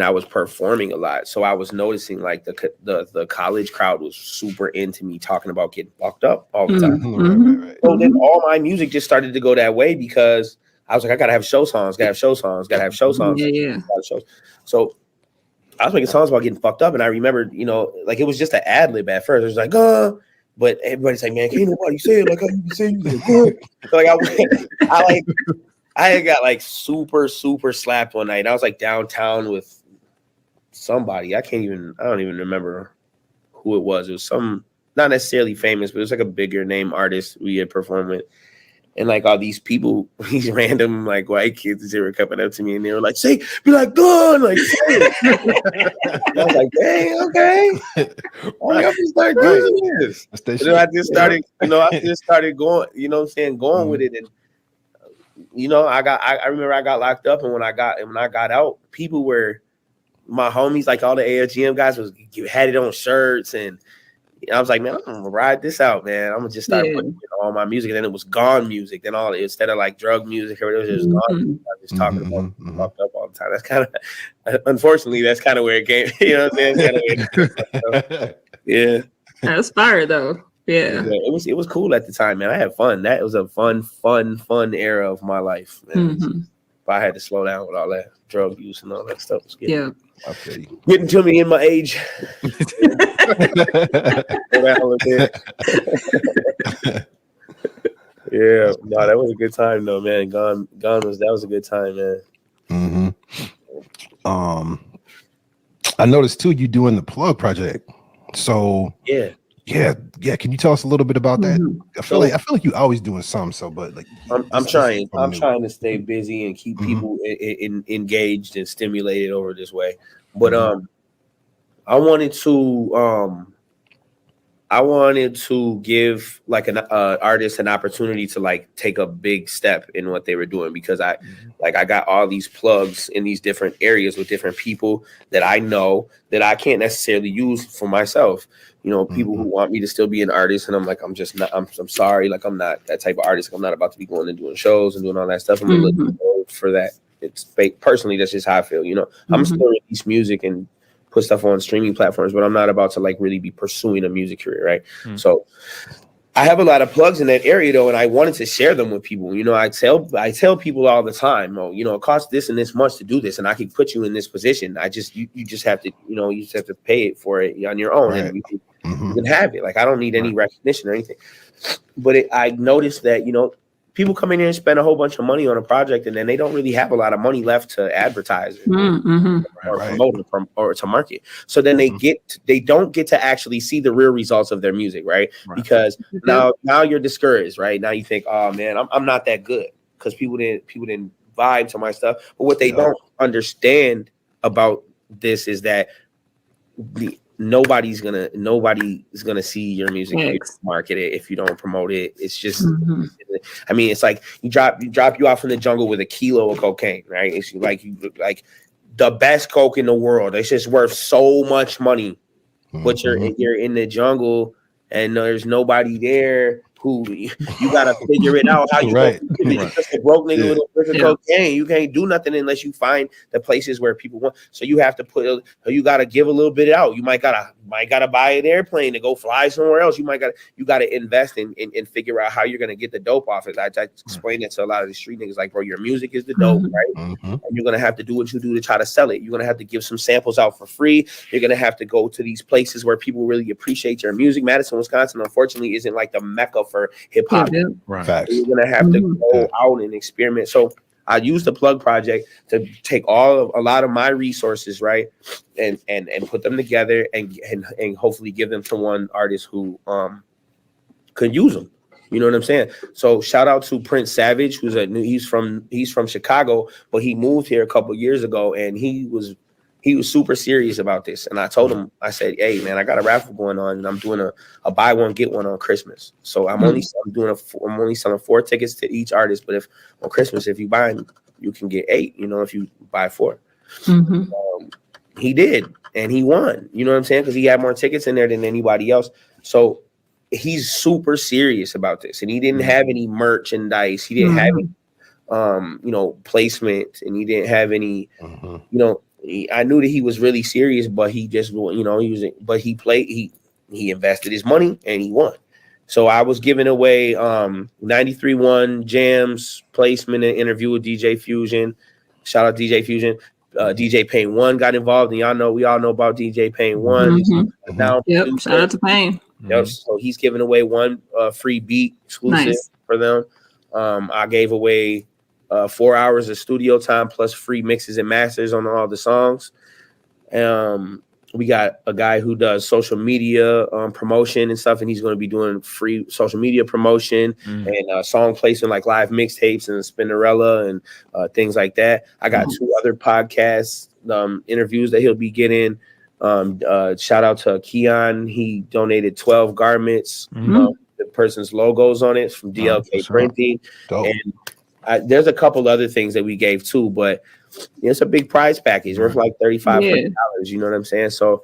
I was performing a lot. So I was noticing like the college crowd was super into me talking about getting fucked up all the time. Right. So then all my music just started to go that way, because I was like, I gotta have show songs. Yeah. So I was making songs about getting fucked up, and I remember, like it was just an ad lib at first. It was like, but everybody's like, man, can't nobody say it like how you be saying it. So like I had got like super, super slapped one night. I was like downtown with somebody. I don't even remember who it was. It was some, not necessarily famous, but it was like a bigger name artist we had performed with. And like all these people, these random like white kids, they were coming up to me and they were like, be like, go on, like, I was like, dang, okay. I'm gonna start doing this. And then I just started, going, going with it. And I remember I got locked up, and when I got out, people were my homies, like all the AFGM guys had it on shirts, and I was like, man, I'm gonna ride this out, man. I'm gonna just start putting all my music, and then it was gone music. Then instead of like drug music, or it was just gone music. I was just talking about fucked up all the time. That's kind of, unfortunately, that's kind of where it came. You know what I'm saying? Yeah, that's fire though. Yeah, it was cool at the time, man. I had fun. That was a fun era of my life, man. But I had to slow down with all that drug use and all that stuff. Getting to me in my age. Yeah, no, that was a good time though, man. That was a good time, man. I noticed too you doing the Plug project. So yeah. Can you tell us a little bit about that? I feel like you always doing something. So, but like, I'm trying to stay busy and keep people engaged and stimulated over this way. But I wanted to I wanted to give like an artist an opportunity to like take a big step in what they were doing, because I got all these plugs in these different areas with different people that I know that I can't necessarily use for myself. You know, people who want me to still be an artist, and I'm like, I'm just not. I'm sorry, like I'm not that type of artist. I'm not about to be going and doing shows and doing all that stuff. I'm a little old for that. It's personally, that's just how I feel. You know, I'm still release music and put stuff on streaming platforms, but I'm not about to like really be pursuing a music career, right? So I have a lot of plugs in that area though, and I wanted to share them with people. You know, I tell people all the time, oh, you know, it costs this and this much to do this, and I can put you in this position. You just have to, you know, you just have to pay it for it on your own, and you can have it. Like I don't need any recognition or anything. But I noticed that, you know, people come in here and spend a whole bunch of money on a project, and then they don't really have a lot of money left to advertise it or promote it or to market. So then they don't get to actually see the real results of their music, right? Because now you're discouraged, right? Now you think, oh man, I'm not that good, because people didn't vibe to my stuff. But what they don't understand about this is that nobody's gonna see your music if you don't market it, if you don't promote it. It's just I mean, it's like you drop you off in the jungle with a kilo of cocaine, right? It's like the best coke in the world. It's just worth so much money, but you're in the jungle and there's nobody there who you gotta figure it out how you just a broke nigga with a brick of cocaine. You can't do nothing unless you find the places where people want. So you have to you gotta give a little bit out. You might gotta buy an airplane to go fly somewhere else. You gotta invest and figure out how you're gonna get the dope off it. I explain it to a lot of the street niggas, like, bro, your music is the dope, right? And you're gonna have to do what you do to try to sell it. You're gonna have to give some samples out for free. You're gonna have to go to these places where people really appreciate your music. Madison, Wisconsin, unfortunately, isn't like the mecca for hip hop. Facts. You're gonna have to go out and experiment. So I used the plug project to take a lot of my resources, right, and put them together and hopefully give them to one artist who could use them. You know what I'm saying? So shout out to Prince Savage, he's from Chicago, but he moved here a couple years ago, and he was super serious about this. And I told him, I said, hey man, I got a raffle going on, and I'm doing a buy one get one on Christmas. So I'm only selling 4 tickets to each artist, but if on Christmas, if you buy, you can get 8, you know, if you buy 4. He did, and he won, you know what I'm saying? Because he had more tickets in there than anybody else. So he's super serious about this, and he didn't have any merchandise. He didn't have any, you know, placement, and he didn't have any, you know, I knew that he was really serious, but he just, you know, he invested his money and he won. So I was giving away 93.1 jams, placement, and interview with DJ Fusion. Shout out DJ Fusion. DJ Payne 1 got involved, and we all know about DJ Payne 1. Shout out to Payne. So he's giving away 1 free beat exclusive for them. I gave away 4 hours of studio time plus free mixes and masters on all the songs. We got a guy who does social media promotion and stuff, and he's going to be doing free social media promotion and song placement, like live mixtapes and Spinnerella and things like that. I got 2 other podcasts interviews that he'll be getting. Shout out to Keon. He donated 12 garments, the person's logos on it from BLK Printing. Dope. And there's a couple other things that we gave too, but it's a big prize package worth like $35, you know what I'm saying? So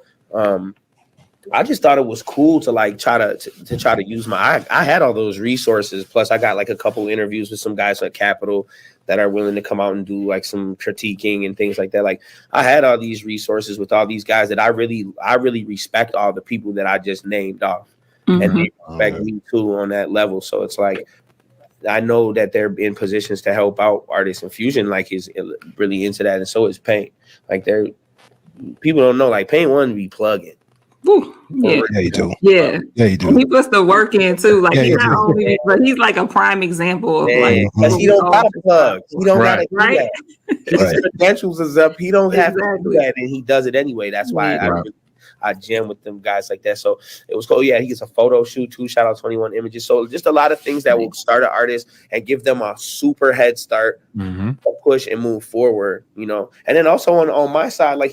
I just thought it was cool to like try to use I had all those resources, plus I got like a couple interviews with some guys at Capital that are willing to come out and do like some critiquing and things like that. Like I had all these resources with all these guys that I really respect, all the people that I just named off, and they respect me too on that level. So it's like, I know that they're in positions to help out artists, and Fusion like is really into that, and so is Payne. Like people don't know, like Payne 1 be plugging. Woo. Yeah, you do. Yeah, you do. And he puts the work in too. Like he's not only, but he's like a prime example of like, because he don't got to plug. He don't got to do that. His credentials is up. He don't have to do that, and he does it anyway. That's why I jam with them guys like that. So it was cool. Yeah, he gets a photo shoot too. Shout out 21 Images. So just a lot of things that will start an artist and give them a super head start, to push and move forward, you know. And then also on my side, like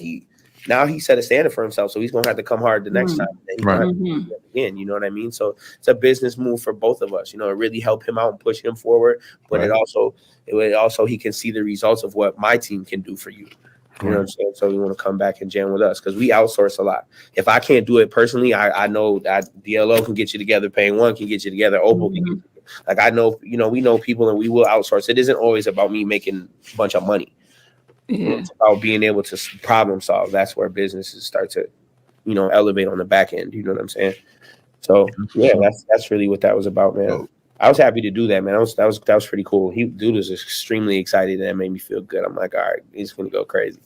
now he set a standard for himself. So he's gonna have to come hard the next time. And he's gonna have to do it again. You know what I mean? So it's a business move for both of us. You know, it really helped him out and push him forward. But it would also he can see the results of what my team can do for you. You know what I'm saying? So we want to come back and jam with us because we outsource a lot. If I can't do it personally, I know that DLO can get you together, Paying One can get you together, Opal can get you together. Like I know, you know, we know people and we will outsource. It isn't always about me making a bunch of money. It's about being able to problem solve. That's where businesses start to, you know, elevate on the back end. You know what I'm saying? So yeah, that's really what that was about, man. I was happy to do that, man. That was pretty cool. Dude was extremely excited, and that made me feel good. I'm like, all right, he's gonna go crazy.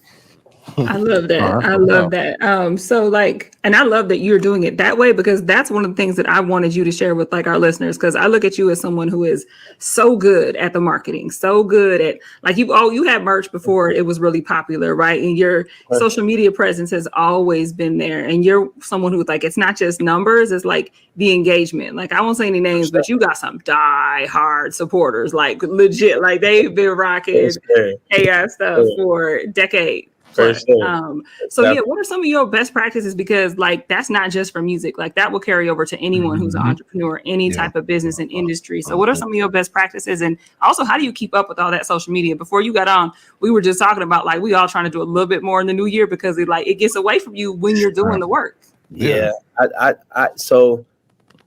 I love that. I love that. So like, and I love that you're doing it that way because that's one of the things that I wanted you to share with like our listeners. Cause I look at you as someone who is so good at the marketing, so good at like you had merch before it was really popular, right? And your social media presence has always been there. And you're someone who like, it's not just numbers, it's like the engagement. Like I won't say any names, but you got some die hard supporters, like legit, like they've been rocking AI stuff for decades. So yeah, what are some of your best practices? Because like that's not just for music, like that will carry over to anyone who's an entrepreneur, any type of business and industry. So what are some of your best practices? And also, how do you keep up with all that social media? Before you got on, we were just talking about like we all trying to do a little bit more in the new year because it gets away from you when you're doing the work. Yeah. So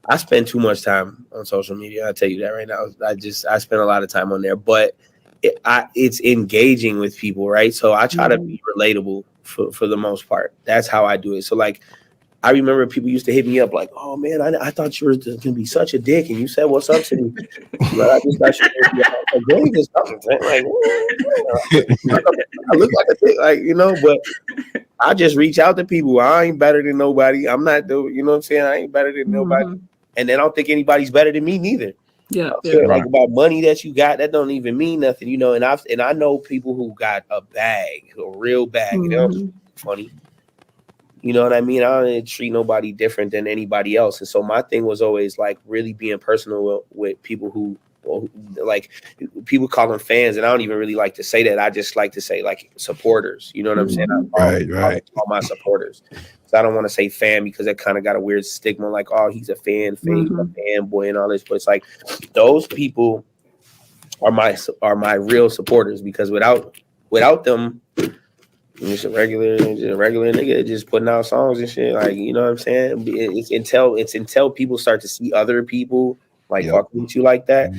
I spend too much time on social media. I'll tell you that right now. I spend a lot of time on there, but it's engaging with people, right? So I try to be relatable for the most part. That's how I do it. So like, I remember people used to hit me up like, "Oh man, I thought you were gonna be such a dick, and you said what's up to me." But I just got you just like, I look like a dick, like you know. But I just reach out to people. I ain't better than nobody. I'm not you know what I'm saying? I ain't better than nobody, and then I don't think anybody's better than me neither. Like about money that you got, that don't even mean nothing, you know. And I know people who got a real bag, you know, funny. You know what I mean? I don't treat nobody different than anybody else. And so my thing was always like really being personal with people who like people call them fans, and I don't even really like to say that. I just like to say like supporters. You know what I'm saying? I call my supporters. So I don't want to say fan because that kind of got a weird stigma, like, oh, he's a fanboy and all this. But it's like those people are my real supporters because without them, just a regular nigga just putting out songs and shit. Like, you know what I'm saying? It's until people start to see other people like fucking with you like that,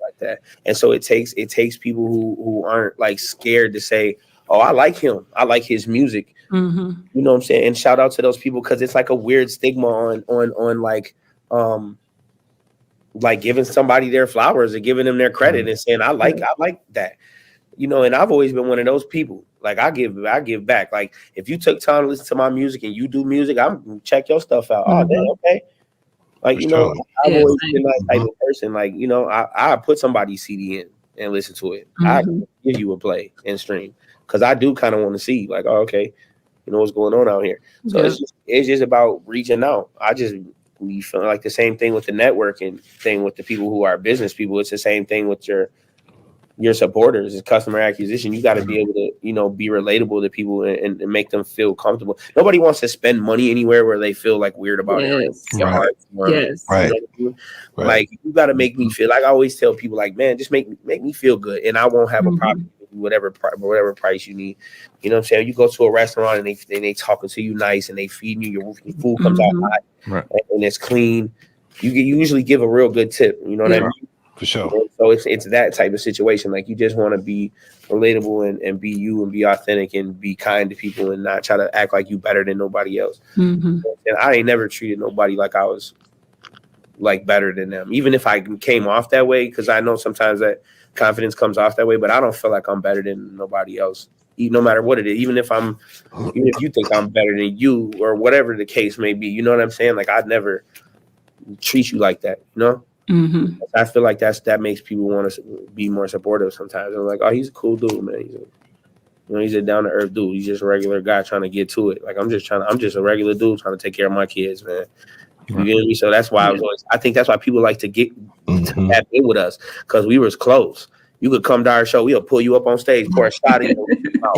like that. And so it takes people who aren't like scared to say, oh, I like him, I like his music. You know what I'm saying? And shout out to those people because it's like a weird stigma on like giving somebody their flowers or giving them their credit and saying I like that. You know, and I've always been one of those people. Like I give back. Like if you took time to listen to my music and you do music, I'm check your stuff out. Oh, damn, okay. Like, you know, I've always been that type of person. Like, you know, I put somebody's CD in and listen to it. I give you a play and stream because I do kind of want to see like, oh, okay, you know what's going on out here. So it's just about reaching out. We feel like the same thing with the networking thing with the people who are business people. It's the same thing with your supporters. Is customer acquisition. You got to be able to, you know, be relatable to people and make them feel comfortable. Nobody wants to spend money anywhere where they feel like weird about it. Like you got to make me feel like I always tell people like, man, just make me feel good, and I won't have a problem with whatever price you need. You know what I'm saying? You go to a restaurant and they talking to you nice and they feeding you, your food comes out hot and it's clean. You usually give a real good tip. You know what I mean? For sure. So it's that type of situation. Like you just want to be relatable and be you and be authentic and be kind to people and not try to act like you better than nobody else. And I ain't never treated nobody like I was like better than them, even if I came off that way, because I know sometimes that confidence comes off that way. But I don't feel like I'm better than nobody else, no matter what it is. Even if you think I'm better than you or whatever the case may be, you know what I'm saying? Like I'd never treat you like that, you know. I feel like that makes people want to be more supportive sometimes. I'm like, oh, he's a cool dude, man. He's a down to earth dude. He's just a regular guy trying to get to it. Like I'm just a regular dude trying to take care of my kids, man. You get me? So that's why I think that's why people like to get to tap in with us, because we was close. You could come to our show. We'll pull you up on stage, pour a shot in your mouth.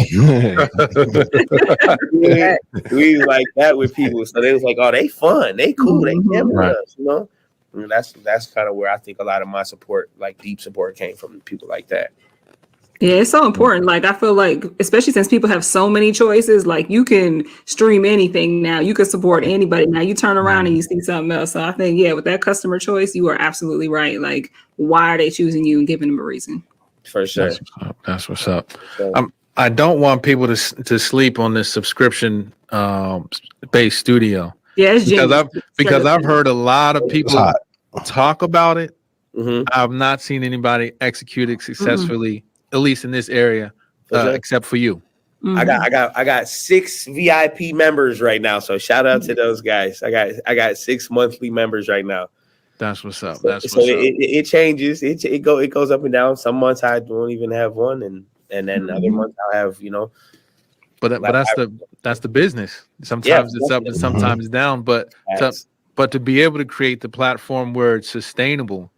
We was like that with people. So they was like, oh, they fun. They cool. They jamming with us, you know? And that's kind of where I think a lot of my support, like deep support, came from people like that. Yeah, it's so important. Like, I feel like, especially since people have so many choices, like you can stream anything now. You can support anybody now. You turn around and you see something else. So I think, yeah, with that customer choice, you are absolutely right. Like, why are they choosing you and giving them a reason? For sure. That's what's up. I don't want people to sleep on this subscription based studio. Yeah, it's because I've heard a lot of people talk about it. Mm-hmm. I've not seen anybody execute it successfully, at least in this area, except for you. Mm-hmm. I got 6 VIP members right now. So shout out to those guys. I got 6 monthly members right now. That's what's up. It changes. It goes up and down. Some months I don't even have one, and then other months I'll have, you know. But that's the business. Sometimes it's up and sometimes down. But to be able to create the platform where it's sustainable,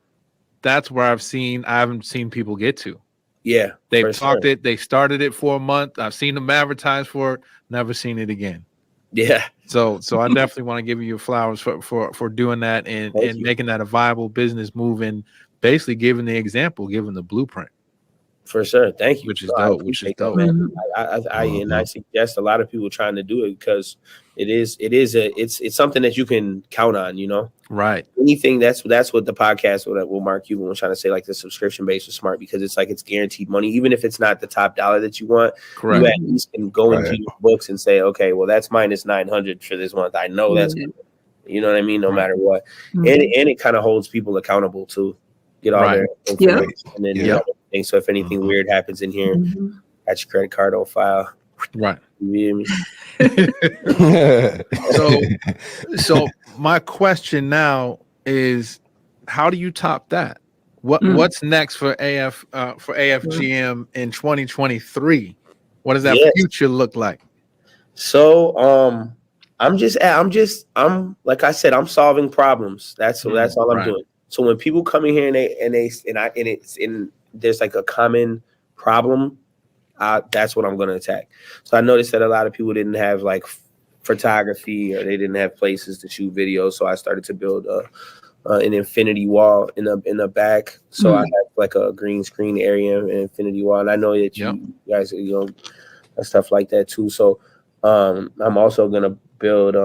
that's where I haven't seen people get to. Yeah, they've talked it. They started it for a month. I've seen them advertise for it. Never seen it again. Yeah. So I definitely want to give you flowers for doing that and making that a viable business move and basically giving the example, giving the blueprint. For sure. Thank you. Which is dope. Man. I suggest a lot of people trying to do it because it's something that you can count on, you know? Right. Anything that's what the podcast will Mark Cuban was trying to say, like the subscription base was smart because it's like it's guaranteed money, even if it's not the top dollar that you want. Correct. You at least can go into your books and say, okay, well that's minus 900 for this month. I know that's you know what I mean, no matter what. And it kind of holds people accountable to get all their information and then so if anything weird happens in here, got your credit card on file. Right. You hear me? So my question now is, how do you top that? What's next for AFGM in 2023? What does that future look like? So I'm like I said, I'm solving problems. That's all I'm doing. So when people come in here and there's like a common problem, that's what I'm going to attack. So I noticed that a lot of people didn't have like photography or they didn't have places to shoot videos. So I started to build an infinity wall in the back. So I have like a green screen area and infinity wall. And I know that you guys, you know, stuff like that too. So I'm also going to build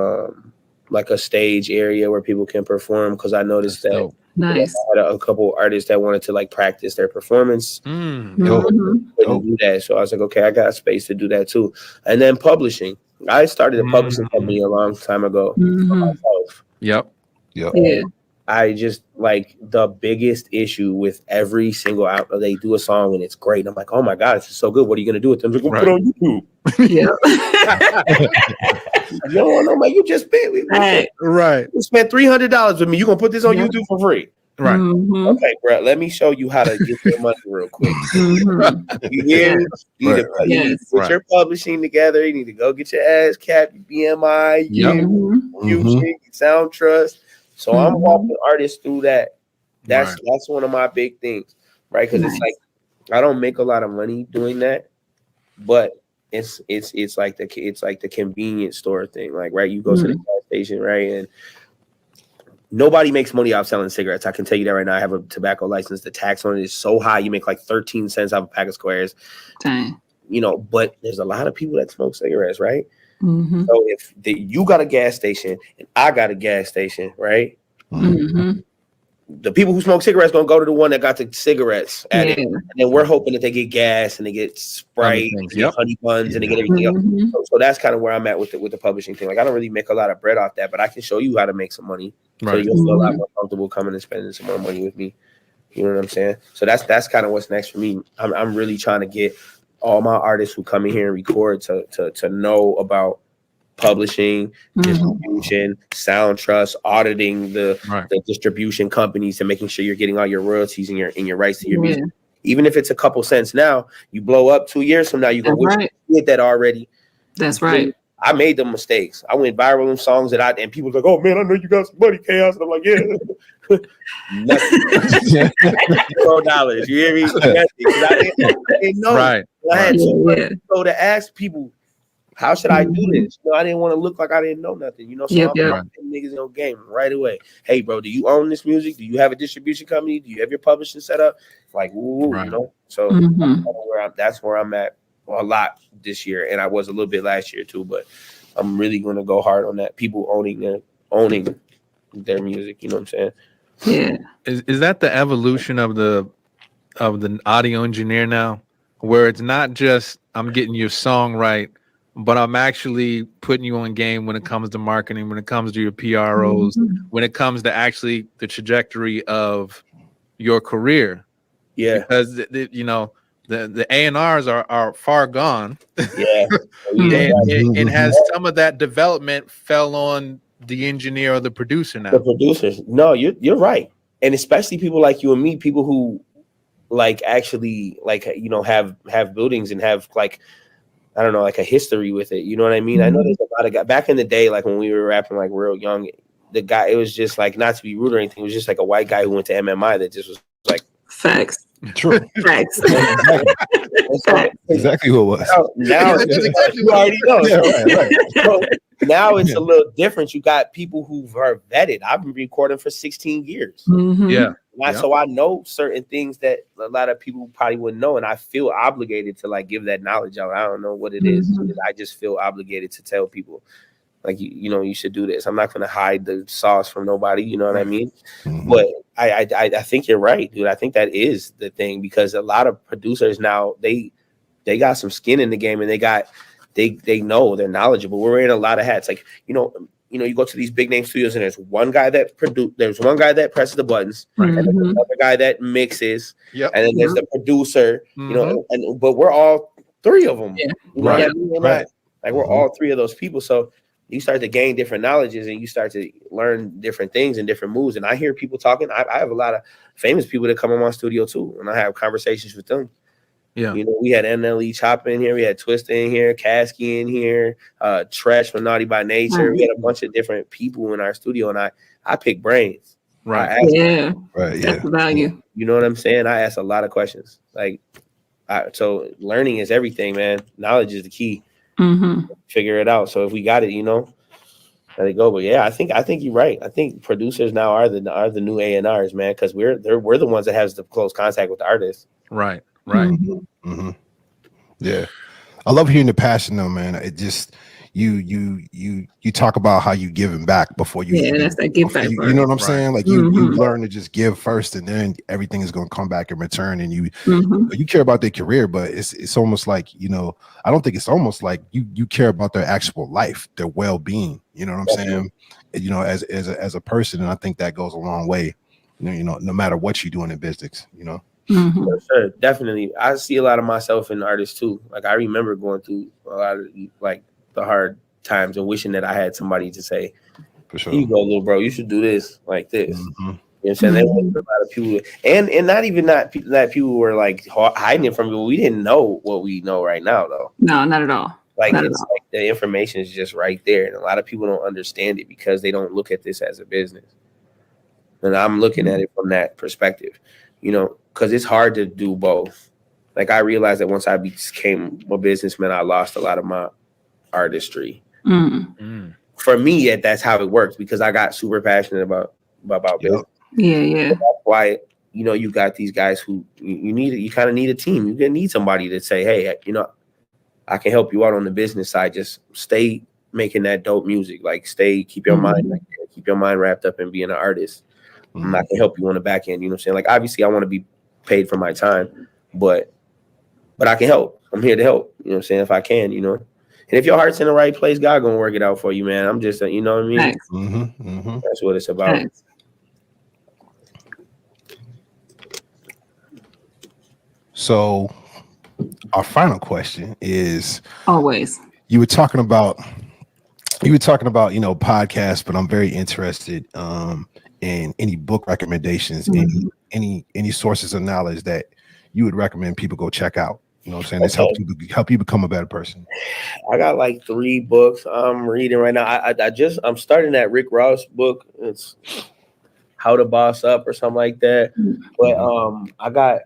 like a stage area where people can perform because I noticed that. Nice. I had a couple artists that wanted to like practice their performance. Couldn't do that. So I was like, okay, I got space to do that too. And then publishing. I started a publishing company a long time ago for myself. Yep. Yeah. I just like the biggest issue with every single outlet. They do a song and it's great. And I'm like, oh my God, it's so good. What are you gonna do with them? Like, we'll put it on YouTube. No, man, you just spent. We spent $300 with me. You gonna put this on YouTube for free? Right. Okay, bro. Let me show you how to get your money real quick. You hear? You need to put your publishing together. You need to go get your ASCAP, your BMI, your Sound Trust. So I'm walking artists through that. That's one of my big things, right? Because it's like I don't make a lot of money doing that, but it's like the convenience store thing, like right. You go to the gas station, right, and nobody makes money out selling cigarettes. I can tell you that right now. I have a tobacco license. The tax on it is so high. You make like 13 cents out of a pack of squares. Dang. You know, but there's a lot of people that smoke cigarettes, right? So if you got a gas station and I got a gas station, right? The people who smoke cigarettes gonna go to the one that got the cigarettes at it, and then we're hoping that they get gas and they get Sprite, and they get honey buns, and they get everything else. So that's kind of where I'm at with the publishing thing. Like I don't really make a lot of bread off that, but I can show you how to make some money, so you'll feel a lot more comfortable coming and spending some more money with me. You know what I'm saying? So that's kind of what's next for me. I'm really trying to get all my artists who come in here and record to know about publishing, distribution, Sound Trust, auditing the distribution companies and making sure you're getting all your royalties and your rights to your music. Even if it's a couple cents now, you blow up 2 years from now, you go, you did that already. That's right. I made them mistakes. I went viral in songs and people were like, oh man, I know you got some money, Chaos. And I'm like, yeah. Nothing. Yeah. $0. You hear me? Nothing. 'Cause I didn't know. Right. I had Yeah, too much yeah. to go to ask people, how should I do this? You know, I didn't want to look like I didn't know nothing. You know, so Yep, I'm yep. putting niggas in game right away. Hey, bro, do you own this music? Do you have a distribution company? Do you have your publishing set up? Like, woo, Right. you know. So that's where I'm at a lot this year, and I was a little bit last year too. But I'm really going to go hard on that. People owning their music. You know what I'm saying? Yeah. Is that the evolution of the audio engineer now, where it's not just I'm getting your song right, but I'm actually putting you on game when it comes to marketing, when it comes to your PROs, when it comes to actually the trajectory of your career. Yeah. Because the A&Rs are far gone. Yeah. and has some of that development fell on the engineer or the producer now. The producers. No, you're right. And especially people like you and me, people who like actually like, you know, have buildings and have like, I don't know, like a history with it. You know what I mean? I know there's a lot of guys back in the day, like when we were rapping like real young, the guy, it was just like, not to be rude or anything, it was just like a white guy who went to MMI that just was like Facts. True. Facts. Exactly who it was. Now you already know. Yeah, right. So now it's a little different. You got people who are vetted. I've been recording for 16 years. Yeah. So I know certain things that a lot of people probably wouldn't know, and I feel obligated to like give that knowledge out. I don't know what it is. I just feel obligated to tell people, like, you know, you should do this. I'm not going to hide the sauce from nobody. You know what I mean? But I think you're right, dude. I think that is the thing, because a lot of producers now they got some skin in the game, and they know, they're knowledgeable. We're wearing a lot of hats. Like, you know, you go to these big name studios, and there's one guy that presses the buttons, and there's another guy that mixes, and then there's the producer. You know, but we're all three of them. Yeah. You know what I mean? Right. Like we're all three of those people. So you start to gain different knowledges, and you start to learn different things and different moves. And I hear people talking. I have a lot of famous people that come in my studio too, and I have conversations with them. Yeah. You know, we had NLE Chopper in here, we had Twista in here, Kasky in here, Tresh from Naughty by Nature. We had a bunch of different people in our studio, and I pick brains. Right. Right. That's the value. You know what I'm saying? I ask a lot of questions. Like, so learning is everything, man. Knowledge is the key. Figure it out. So if we got it, you know, let it go. But yeah, I think you're right. I think producers now are the new A&Rs, man, because we're the ones that has the close contact with the artists. Right. Yeah, I love hearing the passion though, man. It just you talk about how you giving back before you. Yeah, that's that give back. You know what I'm saying? Like you learn to just give first, and then everything is going to come back in return. And you care about their career, but it's almost like, you know, I don't think it's almost like you care about their actual life, their well-being. You know what I'm saying? You know, as a person, and I think that goes a long way. You know, no matter what you're doing in business, you know. For sure, definitely. I see a lot of myself in artists too. Like I remember going through a lot of like the hard times and wishing that I had somebody to say, For sure. "Here you go, little bro. You should do this like this." You know what I'm saying? There was a lot of people, and not even that people were like hiding it from me. We didn't know what we know right now, though. No, not at all. Like it's like the information is just right there, and a lot of people don't understand it because they don't look at this as a business. And I'm looking at it from that perspective, you know, because it's hard to do both. Like I realized that once I became a businessman, I lost a lot of my artistry. For me, that's how it works, because I got super passionate about business. Yeah. That's why, you know, you got these guys who you kind of need a team. You need somebody to say, hey, you know, I can help you out on the business side. Just stay making that dope music. Like keep your mind wrapped up in being an artist. I can help you on the back end. You know what I'm saying? Like obviously I want to be paid for my time, but I can help. I'm here to help. You know what I'm saying? If I can, you know. And if your heart's in the right place, God gonna work it out for you, man. I'm just, you know what I mean? That's what it's about. Thanks. So our final question is, Always. you were talking about, you know, podcasts, but I'm very interested in any book recommendations, any sources of knowledge that you would recommend people go check out. You know what I'm saying? It's help you become a better person. I got like 3 books I'm reading right now. I'm starting that Rick Ross book. How to Boss Up or something like that. But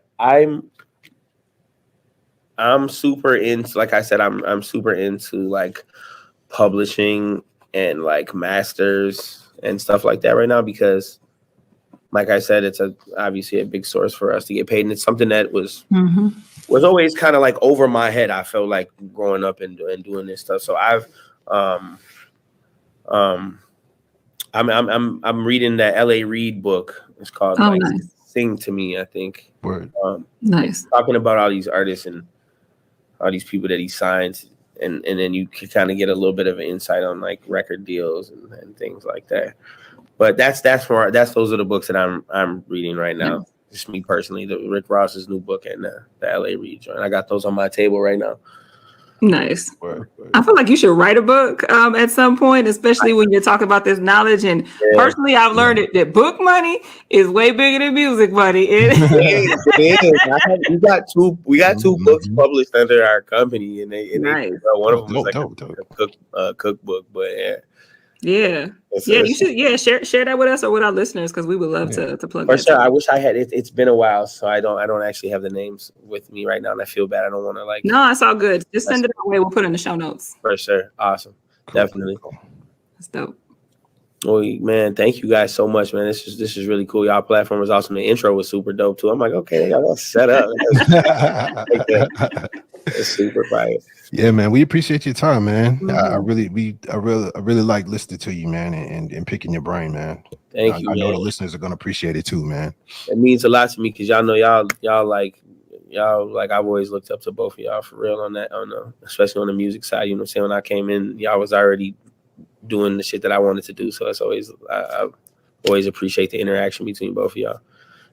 I'm super into, like I said, I'm super into like publishing and like masters and stuff like that right now, because like I said, it's obviously a big source for us to get paid, and it's something that was always kind of like over my head. I felt like growing up and doing this stuff. So I'm reading that L.A. Reid book. It's called nice. Sing to Me, I think. Word. Nice. Talking about all these artists and all these people that he signs, and then you can kind of get a little bit of an insight on like record deals and things like that. But those are the books that I'm reading right now. Nice. Just me personally, the Rick Ross's new book and the L.A. Reid joint. I got those on my table right now. Nice. Word. I feel like you should write a book at some point, especially when you're talking about this knowledge. And personally, I've learned that book money is way bigger than music money. It is. We got two books published under our company, and nice. One of them was like a cookbook. But yeah. You should share that with us or with our listeners, because we would love to plug. For sure, I wish I had. It's been a while, so I don't actually have the names with me right now, and I feel bad. I don't want to like. No, it's all good. Just send it our way. We'll put it in the show notes. For sure, awesome, definitely. That's dope. Well, man, thank you guys so much, man. This is really cool. Y'all platform was awesome. The intro was super dope too. I'm like, okay, they got all set up. It's super fire. Yeah, man. We appreciate your time, man. I really like listening to you, man, and picking your brain, man. Thank you. I know the listeners are gonna appreciate it too, man. It means a lot to me, because y'all know y'all like I've always looked up to both of y'all for real on that, especially on the music side. You know what I'm saying? When I came in, y'all was already doing the shit that I wanted to do. So it's always I always appreciate the interaction between both of y'all.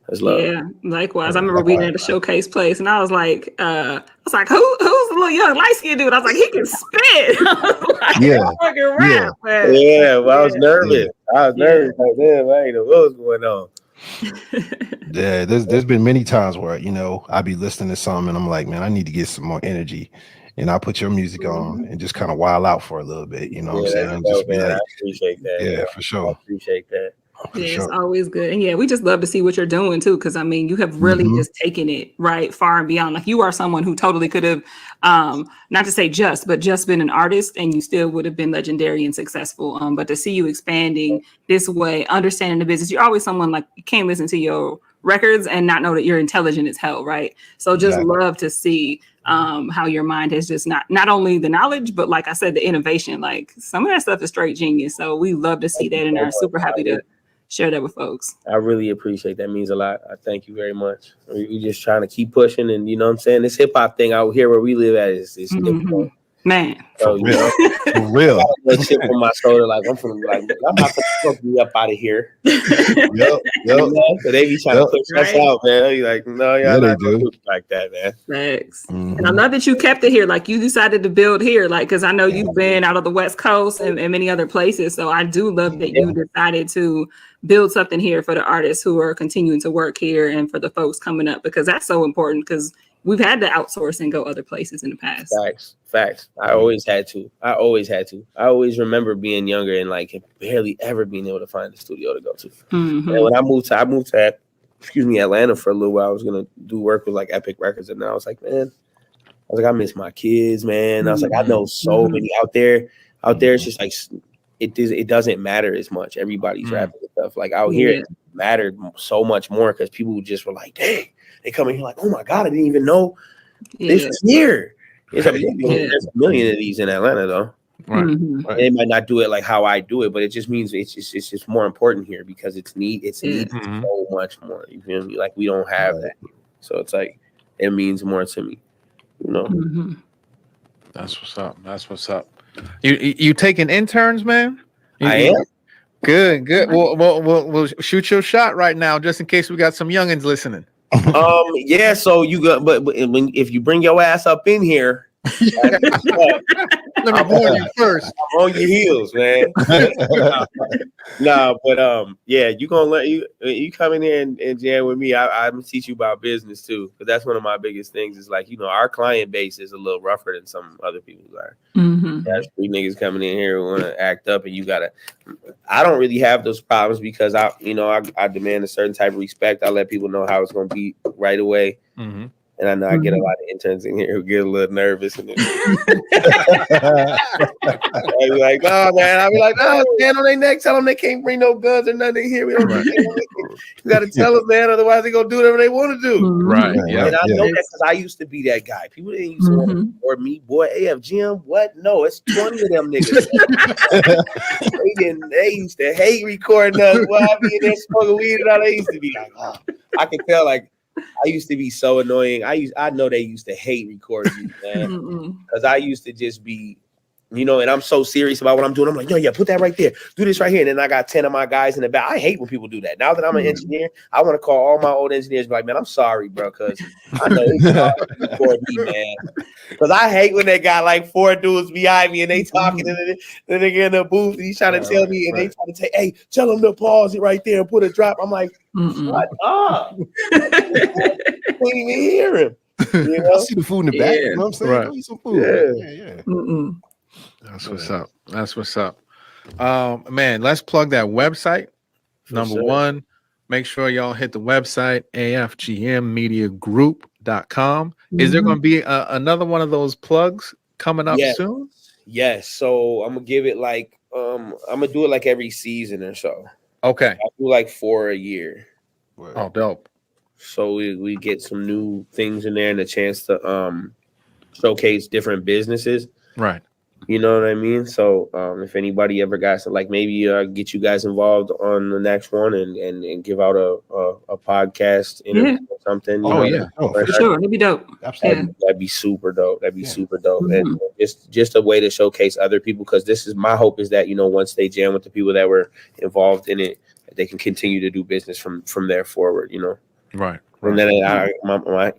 That's love. Yeah, likewise. I remember being at a showcase place, and I was like, who's the little young light skinned dude? I was like, he can spit. I was nervous. I was nervous. Like, damn, I ain't know what was going on. Yeah, there's been many times where I be listening to something and I'm like, man, I need to get some more energy, and I put your music on and just kind of wild out for a little bit. You know what I'm saying? Just be like, I appreciate that. Yeah, for sure. I appreciate that. It's always good. And we just love to see what you're doing too, because you have really just taken it right far and beyond. Like, you are someone who totally could have not to say just been an artist, and you still would have been legendary and successful. But to see you expanding this way, understanding the business, you're always someone like, you can't listen to your records and not know that you're intelligent as hell, right? So just love to see how your mind has just not only the knowledge, but like I said, the innovation. Like, some of that stuff is straight genius. So we love to see that, and are super happy to share that with folks. I really appreciate that. Means a lot. I thank you very much. We just trying to keep pushing, and you know what I'm saying? This hip hop thing out here where we live at is man. So, for real. A chip on my shoulder, like I'm not gonna fuck me up out of here. Yep. So they be trying to push us out, man. They be like, no, y'all not they do like that, man. Thanks. And I love that you kept it here. Like, you decided to build here, like, because I know you've been out of the West Coast and many other places. So I do love that you decided to build something here for the artists who are continuing to work here, and for the folks coming up, because that's so important, because we've had to outsource and go other places in the past. Facts. I always had to. I always remember being younger and like barely ever being able to find a studio to go to. And when I moved to Atlanta for a little while. I was gonna do work with like Epic Records, and I was like, I miss my kids, man. I was like, I know so many out there. It's just like it doesn't matter as much. Everybody's rapping and stuff. Like out here, it mattered so much more, because people just were like, dang. They come in here like, oh my God, I didn't even know this was here. There's a million of these in Atlanta, though. Right. They might not do it like how I do it, but it just means it's just more important here, because it's needed so much more. You feel me? Like, we don't have that, so it's like it means more to me. You know. That's what's up. You taking interns, man? I am. Good. We'll shoot your shot right now, just in case we got some youngins listening. So you got, but if you bring your ass up in here, Let me warn you first. I'm on your heels, man. Nah, but yeah, you gonna let you come in here and jam with me. I'm gonna teach you about business too, because that's one of my biggest things. Is like, our client base is a little rougher than some other people's are. That's three niggas coming in here who want to act up, and I don't really have those problems because I demand a certain type of respect. I let people know how it's gonna be right away. And I know I get a lot of interns in here who get a little nervous. And I be like, no, man. I be like, no, stand on their neck. Tell them they can't bring no guns or nothing here. We don't You got to tell them, man. Otherwise, they're going to do whatever they want to do. Right. Yeah. And I know that because I used to be that guy. People didn't used to want to support me. Boy, AFGM, what? No, it's 20 of them niggas. They used to hate recording us. Well, I be in there smoking weed and all. They used to be like, oh. I could tell, like, I used to be so annoying. I know they used to hate recording me, man, because I used to just be, and I'm so serious about what I'm doing. I'm like, no, yeah, put that right there. Do this right here. And then I got 10 of my guys in the back. I hate when people do that. Now that I'm an engineer, I want to call all my old engineers and be like, man, I'm sorry, bro, because I know it's hard to record me, man. Because I hate when they got like 4 dudes behind me and they talking and then they get in the booth and he's trying to tell me and they trying to say, hey, tell them to pause it right there and put a drop. I'm like, shut up. Can't even hear him. I see the food in the back. You know what I'm saying? Right. Go eat some food. Yeah. That's what's up. That's what's up. Man, let's plug that website. Number one, make sure y'all hit the website, afgmmediagroup.com. Is there going to be another one of those plugs coming up soon? Yes. So I'm going to give it like, I'm going to do it like every season or so. Okay. I do like 4 a year. Oh, dope. So we get some new things in there and a chance to showcase different businesses. Right. You know what I mean? So if anybody ever got some, like maybe get you guys involved on the next one and give out a podcast interview or something. Oh, yeah. For sure. It'd be dope. Absolutely. That'd be super dope. That'd be super dope. And just a way to showcase other people, because this is my hope is that, once they jam with the people that were involved in it, they can continue to do business from there forward, Right. And then my my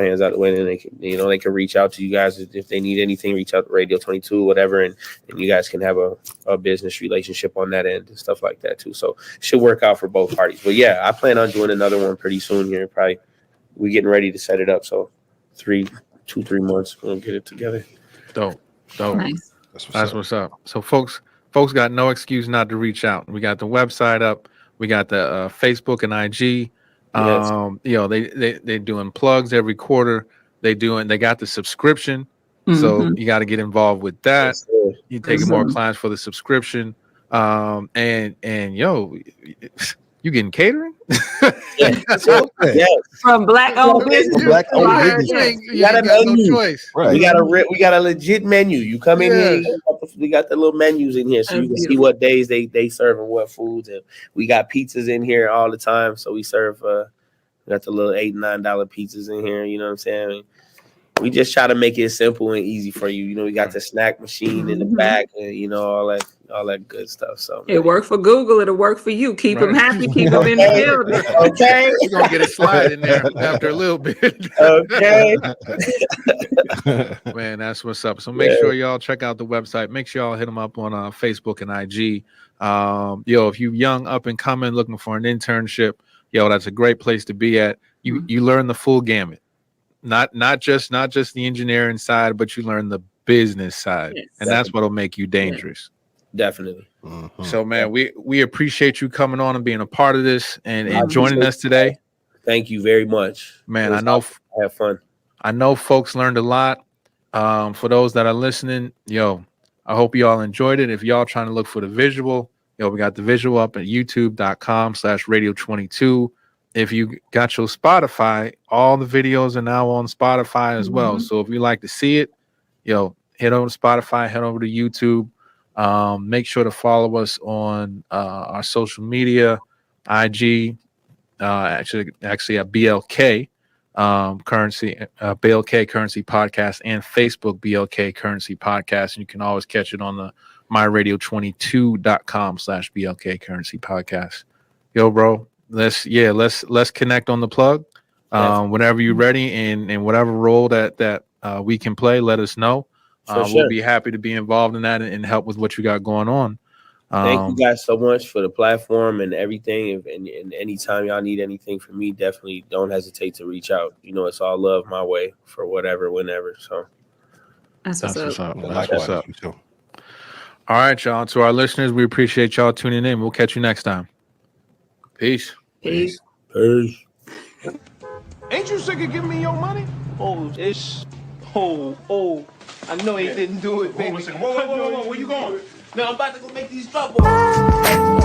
hands out the way, and they can, they can reach out to you guys if they need anything. Reach out to Radio 22, whatever, and you guys can have a business relationship on that end and stuff like that too. So it should work out for both parties. But yeah, I plan on doing another one pretty soon here. Probably we're getting ready to set it up. So 3 months we'll get it together. Dope. Nice. That's what's up. So folks got no excuse not to reach out. We got the website up. We got the Facebook and IG. They doing plugs every quarter. They got the subscription, so you got to get involved with that. You taking more clients for the subscription, and you getting catering? From black-owned business. We got a menu. Right. We got a legit menu. You come in here. We got the little menus in here, so you can see what days they serve and what foods. And we got pizzas in here all the time. So we serve. We got the little $8 and $9 pizzas in here. You know what I'm saying? We just try to make it simple and easy for you. We got the snack machine in the back, and all that good stuff. So it worked for Google. It'll work for you. Keep them happy. Keep them in the building. Okay, you're gonna get a slide in there after a little bit. Okay, man, that's what's up. So make sure y'all check out the website. Make sure y'all hit them up on Facebook and IG. If you young, up and coming, looking for an internship, that's a great place to be at. You learn the full gamut. Not just the engineering side, but you learn the business side, and that's what'll make you dangerous. Definitely. So, man, we appreciate you coming on and being a part of this and joining us today. Thank you very much, man. I know I have fun. I know folks learned a lot. For those that are listening, I hope you all enjoyed it. If y'all trying to look for the visual, we got the visual up at youtube.com/radio22. If you got your Spotify, all the videos are now on Spotify as well. So if you like to see it, head over to Spotify, head over to YouTube. Make sure to follow us on our social media, IG, actually at BLK Currency, BLK Currency Podcast, and Facebook BLK Currency Podcast. And you can always catch it on the myradio22.com/BLK Currency Podcast. Bro. Let's connect on the plug whenever you're ready, and whatever role that we can play, let us know. For sure. We'll be happy to be involved in that and help with what you got going on. Thank you guys so much for the platform and everything. And anytime y'all need anything from me, definitely don't hesitate to reach out. You know, it's all love my way for whatever, whenever. So That's what's up. Yeah, That's likewise, what's up. you too. All right, y'all. To our listeners, we appreciate y'all tuning in. We'll catch you next time. Peace. Peace. peace. Ain't you sick of giving me your money? Oh, I know he didn't do it, baby. Whoa, where you going? No, I'm about to go make these drop balls.